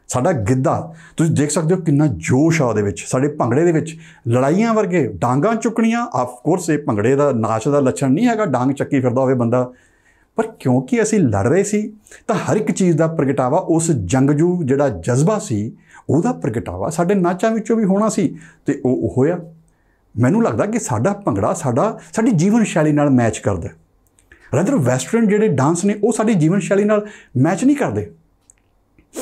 ਸਾਡਾ ਗਿੱਧਾ, ਤੁਸੀਂ ਦੇਖ ਸਕਦੇ ਹੋ ਕਿੰਨਾ ਜੋਸ਼ ਆ ਉਹਦੇ ਵਿੱਚ। ਸਾਡੇ ਭੰਗੜੇ ਦੇ ਵਿੱਚ ਲੜਾਈਆਂ ਵਰਗੇ, ਡਾਂਗਾਂ ਚੁੱਕਣੀਆਂ। ਆਫਕੋਰਸ ਇਹ ਭੰਗੜੇ ਦਾ ਨਾਚ ਦਾ ਲੱਛਣ ਨਹੀਂ ਹੈਗਾ ਡਾਂਗ ਚੱਕੀ ਫਿਰਦਾ ਹੋਵੇ ਬੰਦਾ, ਪਰ ਕਿਉਂਕਿ ਅਸੀਂ ਲੜ ਰਹੇ ਸੀ ਤਾਂ ਹਰ ਇੱਕ ਚੀਜ਼ ਦਾ ਪ੍ਰਗਟਾਵਾ, ਉਸ ਜੰਗਜੂ ਜਿਹੜਾ ਜਜ਼ਬਾ ਸੀ ਉਹਦਾ ਪ੍ਰਗਟਾਵਾ ਸਾਡੇ ਨਾਚਾਂ ਵਿੱਚੋਂ ਵੀ ਹੋਣਾ ਸੀ, ਅਤੇ ਉਹ ਹੋਇਆ। ਮੈਨੂੰ ਲੱਗਦਾ ਕਿ ਸਾਡਾ ਭੰਗੜਾ ਸਾਡੀ ਜੀਵਨ ਸ਼ੈਲੀ ਨਾਲ ਮੈਚ ਕਰਦਾ। ਰਦਰ ਵੈਸਟਰਨ ਜਿਹੜੇ ਡਾਂਸ ਨੇ ਉਹ ਸਾਡੀ ਜੀਵਨ ਸ਼ੈਲੀ ਨਾਲ ਮੈਚ ਨਹੀਂ ਕਰਦੇ।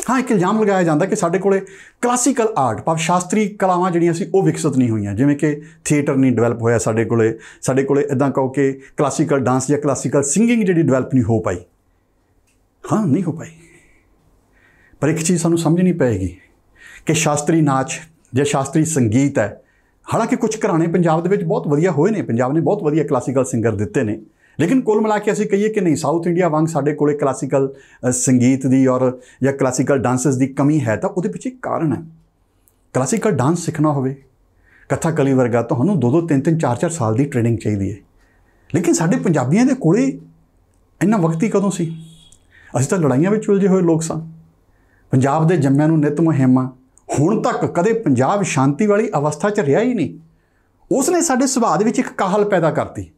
ਹਾਂ, ਇੱਕ ਇਲਜ਼ਾਮ ਲਗਾਇਆ ਜਾਂਦਾ ਕਿ ਸਾਡੇ ਕੋਲ ਕਲਾਸੀਕਲ ਆਰਟ, ਭਾਵ ਸ਼ਾਸਤਰੀ ਕਲਾਵਾਂ ਜਿਹੜੀਆਂ ਸੀ ਉਹ ਵਿਕਸਿਤ ਨਹੀਂ ਹੋਈਆਂ, ਜਿਵੇਂ ਕਿ ਥੀਏਟਰ ਨਹੀਂ ਡਿਵੈਲਪ ਹੋਇਆ ਸਾਡੇ ਕੋਲ ਇੱਦਾਂ ਕਹੋ ਕਿ ਕਲਾਸੀਕਲ ਡਾਂਸ ਜਾਂ ਕਲਾਸੀਕਲ ਸਿੰਗਿੰਗ ਜਿਹੜੀ ਡਿਵੈਲਪ ਨਹੀਂ ਹੋ ਪਾਈ। ਹਾਂ, ਨਹੀਂ ਹੋ ਪਾਈ। ਪਰ ਇੱਕ ਚੀਜ਼ ਸਾਨੂੰ ਸਮਝਣੀ ਪਏਗੀ ਕਿ ਸ਼ਾਸਤਰੀ ਨਾਚ ਜਾਂ ਸ਼ਾਸਤਰੀ ਸੰਗੀਤ ਹੈ, ਹਾਲਾਂਕਿ ਕੁਝ ਘਰਾਣੇ ਪੰਜਾਬ ਦੇ ਵਿੱਚ ਬਹੁਤ ਵਧੀਆ ਹੋਏ ਨੇ, ਪੰਜਾਬ ਨੇ ਬਹੁਤ ਵਧੀਆ ਕਲਾਸੀਕਲ ਸਿੰਗਰ ਦਿੱਤੇ ਨੇ, ਲੇਕਿਨ ਕੁੱਲ ਮਿਲਾ ਕੇ ਅਸੀਂ ਕਹੀਏ ਕਿ ਨਹੀਂ, ਸਾਊਥ ਇੰਡੀਆ ਵਾਂਗ ਸਾਡੇ ਕੋਲ ਕਲਾਸੀਕਲ ਸੰਗੀਤ ਦੀ ਔਰ ਜਾਂ ਕਲਾਸੀਕਲ ਡਾਂਸਸ ਦੀ ਕਮੀ ਹੈ, ਤਾਂ ਉਹਦੇ ਪਿੱਛੇ ਇੱਕ ਕਾਰਨ ਹੈ। ਕਲਾਸੀਕਲ ਡਾਂਸ ਸਿੱਖਣਾ ਹੋਵੇ, ਕਥਾ ਕਲੀ ਵਰਗਾ, ਤੁਹਾਨੂੰ 2-2, 3-3, 4-4 ਸਾਲ ਦੀ ਟ੍ਰੇਨਿੰਗ ਚਾਹੀਦੀ ਹੈ। ਲੇਕਿਨ ਸਾਡੇ ਪੰਜਾਬੀਆਂ ਦੇ ਕੋਲੇ ਇੰਨਾ ਵਕਤ ਹੀ ਕਦੋਂ ਸੀ? ਅਸੀਂ ਤਾਂ ਲੜਾਈਆਂ ਵਿੱਚ ਉਲਝੇ ਹੋਏ ਲੋਕ ਸਾਂ। ਪੰਜਾਬ ਦੇ ਜੰਮਿਆਂ ਨੂੰ ਨਿੱਤ ਮੁਹਿੰਮਾਂ, ਹੁਣ ਤੱਕ ਕਦੇ ਪੰਜਾਬ ਸ਼ਾਂਤੀ ਵਾਲੀ ਅਵਸਥਾ 'ਚ ਰਿਹਾ ਹੀ ਨਹੀਂ। ਉਸ ਨੇ ਸਾਡੇ ਸੁਭਾਅ ਦੇ ਵਿੱਚ ਇੱਕ ਕਾਹਲ ਪੈਦਾ ਕਰਤੀ।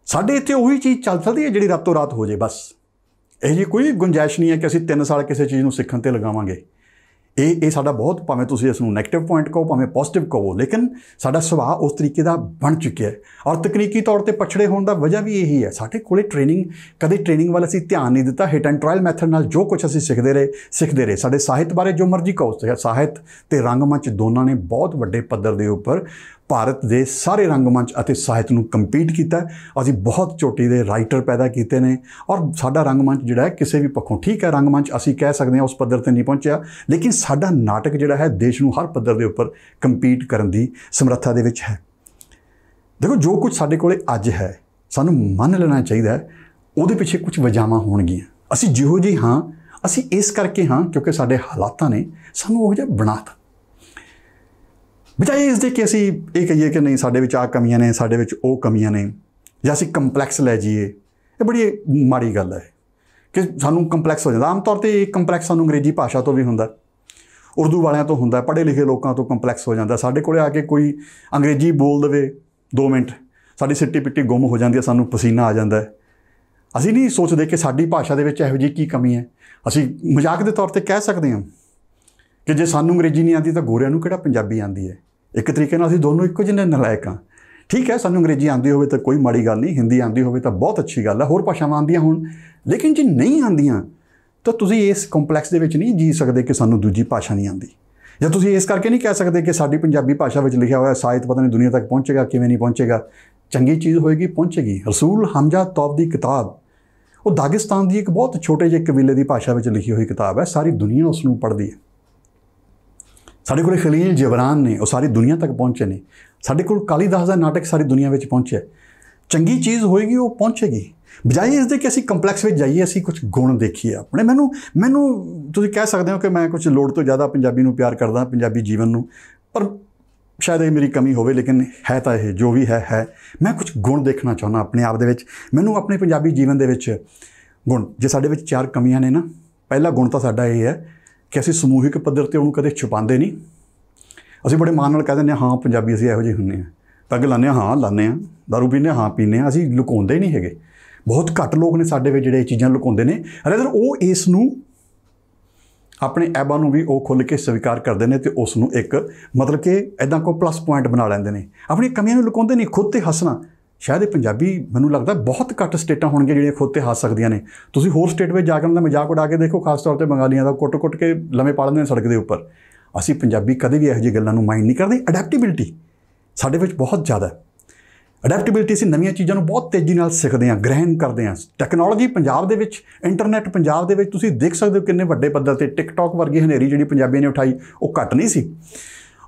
ਸਾਡੇ ਇੱਥੇ ਉਹੀ ਚੀਜ਼ ਚੱਲ ਸਕਦੀ ਹੈ ਜਿਹੜੀ ਰਾਤੋਂ ਰਾਤ ਹੋ ਜਾਏ, ਬਸ ਇਹ ਜਿਹੀ ਕੋਈ ਗੁੰਜਾਇਸ਼ ਨਹੀਂ ਹੈ ਕਿ ਅਸੀਂ 3 ਸਾਲ ਕਿਸੇ ਚੀਜ਼ ਨੂੰ ਸਿੱਖਣ 'ਤੇ ਲਗਾਵਾਂਗੇ। ਇਹ ਸਾਡਾ ਬਹੁਤ, ਭਾਵੇਂ ਤੁਸੀਂ ਇਸ ਨੂੰ ਨੈਗੇਟਿਵ ਪੁਆਇੰਟ ਕਹੋ, ਭਾਵੇਂ ਪੋਜ਼ਿਟਿਵ ਕਹੋ, ਲੇਕਿਨ ਸਾਡਾ ਸੁਭਾਅ ਉਸ ਤਰੀਕੇ ਦਾ ਬਣ ਚੁੱਕਿਆ ਹੈ। ਔਰ ਤਕਨੀਕੀ ਤੌਰ 'ਤੇ ਪਛੜੇ ਹੋਣ ਦਾ ਵਜ੍ਹਾ ਵੀ ਇਹੀ ਹੈ। ਸਾਡੇ ਕੋਲੇ ਕਦੇ ਟ੍ਰੇਨਿੰਗ ਵੱਲ ਅਸੀਂ ਧਿਆਨ ਨਹੀਂ ਦਿੱਤਾ। ਹਿੱਟ ਐਂਡ ਟਰਾਇਲ ਮੈਥਡ ਨਾਲ ਜੋ ਕੁਛ ਅਸੀਂ ਸਿੱਖਦੇ ਰਹੇ। ਸਾਡੇ ਸਾਹਿਤ ਬਾਰੇ ਜੋ ਮਰਜ਼ੀ ਕਹੋ, ਸਾਹਿਤ ਅਤੇ ਰੰਗਮੰਚ ਦੋਨਾਂ ਨੇ ਬਹੁਤ ਵੱਡੇ ਪੱਧਰ ਦੇ ਉੱਪਰ ਭਾਰਤ ਦੇ ਸਾਰੇ ਰੰਗਮੰਚ ਅਤੇ ਸਾਹਿਤ ਨੂੰ ਕੰਪੀਟ ਕੀਤਾ। ਅਸੀਂ ਬਹੁਤ ਚੋਟੀ ਦੇ ਰਾਈਟਰ ਪੈਦਾ ਕੀਤੇ ਨੇ, ਔਰ ਸਾਡਾ ਰੰਗਮੰਚ ਜਿਹੜਾ ਹੈ ਕਿਸੇ ਵੀ ਪੱਖੋਂ, ਠੀਕ ਹੈ, ਰੰਗਮੰਚ ਅਸੀਂ ਕਹਿ ਸਕਦੇ ਹਾਂ ਉਸ ਪੱਧਰ 'ਤੇ ਨਹੀਂ ਪਹੁੰਚਿਆ, ਲੇਕਿਨ ਸਾਡਾ ਨਾਟਕ ਜਿਹੜਾ ਹੈ ਦੇਸ਼ ਨੂੰ ਹਰ ਪੱਧਰ ਦੇ ਉੱਪਰ ਕੰਪੀਟ ਕਰਨ ਦੀ ਸਮਰੱਥਾ ਦੇ ਵਿੱਚ ਹੈ। ਦੇਖੋ, ਜੋ ਕੁਝ ਸਾਡੇ ਕੋਲੇ ਅੱਜ ਹੈ, ਸਾਨੂੰ ਮੰਨ ਲੈਣਾ ਚਾਹੀਦਾ ਹੈ ਉਹਦੇ ਪਿੱਛੇ ਕੁਝ ਵਜ੍ਹਾਵਾਂ ਹੋਣਗੀਆਂ। ਅਸੀਂ ਜਿਹੋ ਜਿਹੇ ਹਾਂ, ਅਸੀਂ ਇਸ ਕਰਕੇ ਹਾਂ ਕਿਉਂਕਿ ਸਾਡੇ ਹਾਲਾਤਾਂ ਨੇ ਸਾਨੂੰ ਉਹੋ ਜਿਹਾ ਬਣਾਤਾ। ਬਜਾਏ ਇਸ ਦੇ ਕਿ ਅਸੀਂ ਇਹ ਕਹੀਏ ਕਿ ਨਹੀਂ, ਸਾਡੇ ਵਿੱਚ ਆਹ ਕਮੀਆਂ ਨੇ, ਸਾਡੇ ਵਿੱਚ ਉਹ ਕਮੀਆਂ ਨੇ, ਜਾਂ ਅਸੀਂ ਕੰਪਲੈਕਸ ਲੈ ਜਾਈਏ, ਇਹ ਬੜੀ ਮਾੜੀ ਗੱਲ ਹੈ। कि सानू कंपलैक्स हो जाता। आम तौर पर एक कंपलैक्स सानू अंग्रेजी भाषा तो भी होंदा, उर्दू वालियां तो होंदा, पढ़े लिखे लोगों तो कंपलैक्स हो जाता। साडे कोले आके कोई अंग्रेजी बोल दे 2 मिनट, साडी सिट्टी पिट्टी गुम हो जाती है, सानू पसीना आ जाता है। असीं नहीं सोचते कि साडी भाषा दे विच इहो जी की कमी है। असीं मजाक के तौर पर कह सकते हैं कि जे सानू अंग्रेजी नहीं आती तो गोरियां नूं किहड़ा पंजाबी आती है। एक तरीके नाल असीं दोनों इक्को जिन्ने नलायक हाँ। ठीक है, सानू अंग्रेजी आती हो तो कोई माड़ी गल नहीं, हिंदी आती हो तो बहुत अच्छी गल है, होर भाषावां आंदियां होण। लेकिन जे नहीं आंदियां तो तुसीं इस कंपलैक्स दे विच नहीं जी सकते कि सानू दूजी भाषा नहीं आती, या तुसीं इस करके नहीं कह सकते कि साडी पंजाबी भाषा में लिखा हुआ साहित पता नहीं दुनिया तक पहुँचेगा, किवें नहीं पहुँचेगा। चंगी चीज़ होएगी, पहुँचेगी। रसूल हमजा तौब दी किताब, वो दागिस्तान की एक बहुत छोटे ਜਿਹੇ कबीले की भाषा में लिखी हुई किताब है, सारी दुनिया उसनूं पढ़ती है। साढ़े कोल खलील जिबरान ने, वो सारी दुनिया तक पहुँचे ने। साढ़े कोल कालीदास का नाटक सारी दुनिया में पहुँचे। चंगी चीज़ होएगी, वो पहुँचेगी। बजाए इसके कि असीं कंपलैक्स में जाइए, असीं कुछ गुण देखिए अपने। मैनू तुसीं कह सकते हो कि मैं कुछ लोड़ तो ज़्यादा पंजाबी नूं प्यार करदा, पंजाबी जीवन नूं, पर शायद ये मेरी कमी होवे, लेकिन है तो ये जो भी है। मैं कुछ गुण देखना चाहुंदा अपने आप दे विच। मैनू अपने पंजाबी जीवन दे विच गुण, जे साडे विच 4 कमियां ने ना, पहला गुण तो साडा ये है कि असीं समूहिक पद्धर ते उहनूं कदे छुपांदे नहीं। असीं बड़े माण नाल कह दिंदे हाँ पंजाबी असीं इहो जिहे हुंदे आ, पग लाने हाँ लाने आ, दारू पीने हाँ पीने, असीं लुकाउंदे नहीं हैगे। बहुत घੱਟ लोग ने साडे विच जिहड़े चीज़ां लुकाउंदे ने, अगर वो इस नूं अपने ऐबां नूं भी वो खुल के स्वीकार करते हैं तो उसनूं एक मतलब कि इदां को प्लस पॉइंट बना लैंदे ने। अपनी कमियां नूं लुकाउंदे नहीं, खुद ते हसना। शायद पंजाबी मैनूं लगदा बहुत घੱਟ स्टेटां होणगीਆਂ जिहड़ियां खुद ते हस सकदियां ने। तुसीं होर स्टेट में जाकर उन्हां दा मजाक उड़ा के देखो, खास तौर पर बंगालियां दा कुट के लम्मे पा लैंदे ने सड़क के उपर। असीं पंजाबी कदे भी इहो जी गल्लां नूं माइंड नहीं करदे। अडैप्टेबिलिटी साडे विच बहुत ज़्यादा है। अडैप्टेबिलिटी असीं नवीं चीज़ों को बहुत तेज़ी नाल सिखते हैं, ग्रहण करते हैं। टैक्नोलॉजी पंजाब दे विच, इंटरनैट पंजाब दे विच तुसीं देख सकते हो किन्ने वड्डे पद्धर ते टिकटॉक वर्गी हनेरी जिहड़ी पंजाबियों ने उठाई वो घट नहीं सी।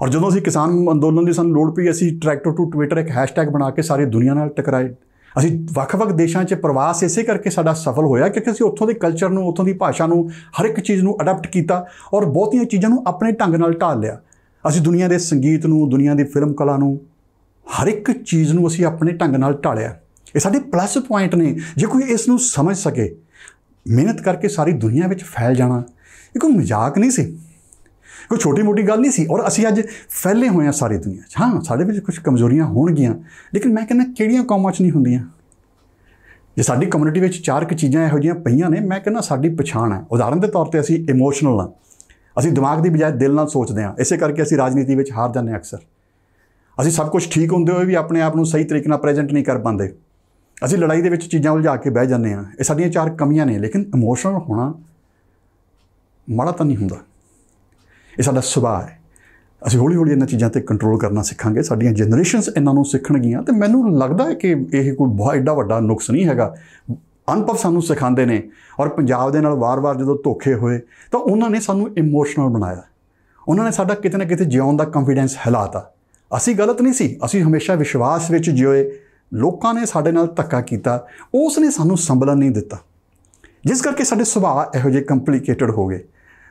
और जदों असीं किसान अंदोलन की सानूं लोड़ पई, असीं ट्रैक्टर टू ट्विटर एक हैशटैग बना के सारी दुनिया नाल टकराए। असीं ਵੱਖ-ਵੱਖ देशों च प्रवास इसे करके साडा सफल होया क्योंकि असीं उत्थों दे कल्चर नूं, उत्थों दी भाषा नूं, हर एक चीज़ नूं अडैप्ट कीता और बहुतियां चीज़ां नूं अपने ढंग नाल ढाल लिया। असीं दुनिया के संगीत नूं, दुनिया की फिल्म कला नूं, हर एक चीज़ नूं असीं अपने ढंग नाल ढालिया। ये साडे प्लस पॉइंट ने। जे कोई इस नूं समझ सके, मेहनत करके सारी दुनिया में फैल जाना ये कोई मजाक नहीं सी, कोई छोटी मोटी गल नहीं सी। और असीं अज फैले हुए हैं सारी दुनिया। हाँ साडे विच कुछ कमजोरियां होणगियां, लेकिन मैं कहना किहड़ियां कौमां च नहीं हुंदियां। जे साडी कम्यूनिटी विच 4 चीज़ां इहो जिहियां पईयां ने, मैं कहना साडी पछाण है। उदाहरण के तौर पर असीं इमोशनल हाँ, असीं दिमाग की बजाय दिल नाल सोचते हैं। इसे करके असीं राजनीति विच हार जाने अक्सर। असीं सब कुछ ठीक होंदे होए भी अपने आप को सही तरीके नाल प्रेजेंट नहीं कर पाते। असीं लड़ाई दे विच चीज़ां उलझा के बह जाने। ये साडीआं 4 कमियां ने। लेकिन इमोशनल होना माड़ा तो नहीं हुंदा, ये साडा सुभाਅ है। असीं हौली हौली इन्हां चीज़ां ते कंट्रोल करना सिखांगे, साडीआं जनरेशनस इन्हां नूं सिखणगीਆਂ। ते मैनूं लगदा है कि यह कोई बहुत एडा वड्डा नुक्स नहीं हैगा। अनुभव सानूं सिखांदे ने। और पंजाब दे नाल वार-वार जदों धोखे होए तो उन्होंने सानूं इमोशनल बनाया। उन्होंने साडा किते ना किते जिउण दा कॉन्फिडेंस हिलाता। असीं गलत नहीं सी, असीं हमेशा विश्वास विच जिए। लोकां ने साडे नाल धक्का कीता, उसने सानूं संभलन नहीं दिता, जिस करके साडे सुभाਅ इहो जिहे कंपलीकेटेड हो गए।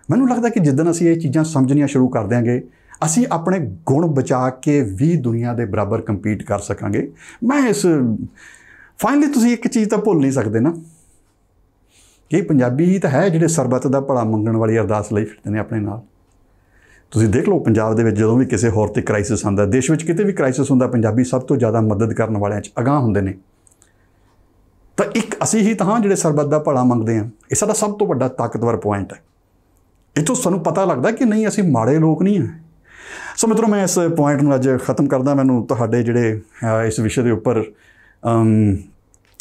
मैनूं लगदा कि जिद्दन असीं ये चीज़ां समझणियां शुरू कर देंगे, असीं अपने गुण बचा के भी दुनिया के बराबर कंपीट कर सकांगे। मैं इस फाइनली तुसीं एक चीज़ तो भुल नहीं सकते ना कि पंजाबी ही तो है जिहड़े सरबत दा भला मंगण वाली अरदास लई फिरदे ने अपने नाल। तुसीं देख लो पंजाब दे विच जदों भी किसी होर ते क्राइसिस आंदा, देश विच किते भी क्राइसिस हुंदा, पंजाबी सब तो ज़्यादा मदद करने वालियां च अगाह हुंदे ने। तो एक असीं ही तां जिहड़े सरबत दा भला मंगदे आ, ये साडा सब तो वड्डा ताकतवर पॉइंट है। इत्थों सानूं पता लगदा कि नहीं असीं माड़े लोक नहीं हैं। सो मित्रों मैं इस पॉइंट नूं अज खत्म करदा। मैनूं तुहाडे जिहड़े इस विषय के उपर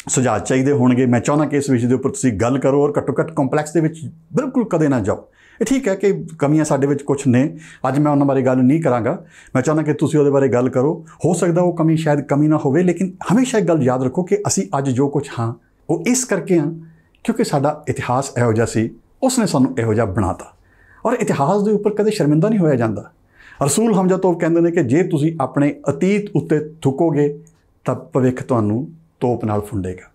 सुझाव चाहिए होणगे। मैं चाहुंदा कि इस विषय के उपर तुसीं गल करो और घट्टो घट्ट कंपलैक्स दे विच बिल्कुल कदे ना जाओ। ये ठीक है कि कमियां साडे विच कुछ ने, अज मैं उन्हां बारे गल नहीं करांगा। मैं चाहुंदा कि तुसीं उहदे बारे गल करो। हो सकदा वो कमी शायद कमी ना होवे, लेकिन हमेशा एक गल याद रखो कि असीं अज जो कुछ हाँ वो इस करके हाँ क्योंकि साडा इतिहास इहो जिहा सी, उसने सानूं इहो जिहा बनाता। और इतिहास के उपर कदे शर्मिंदा नहीं होया जांदा। रसूल हमजा तोप कहते हैं कि जे तुसीं अपने अतीत उत्ते थुकोगे तां भविख तुहानूं तोप नाल फुंडेगा।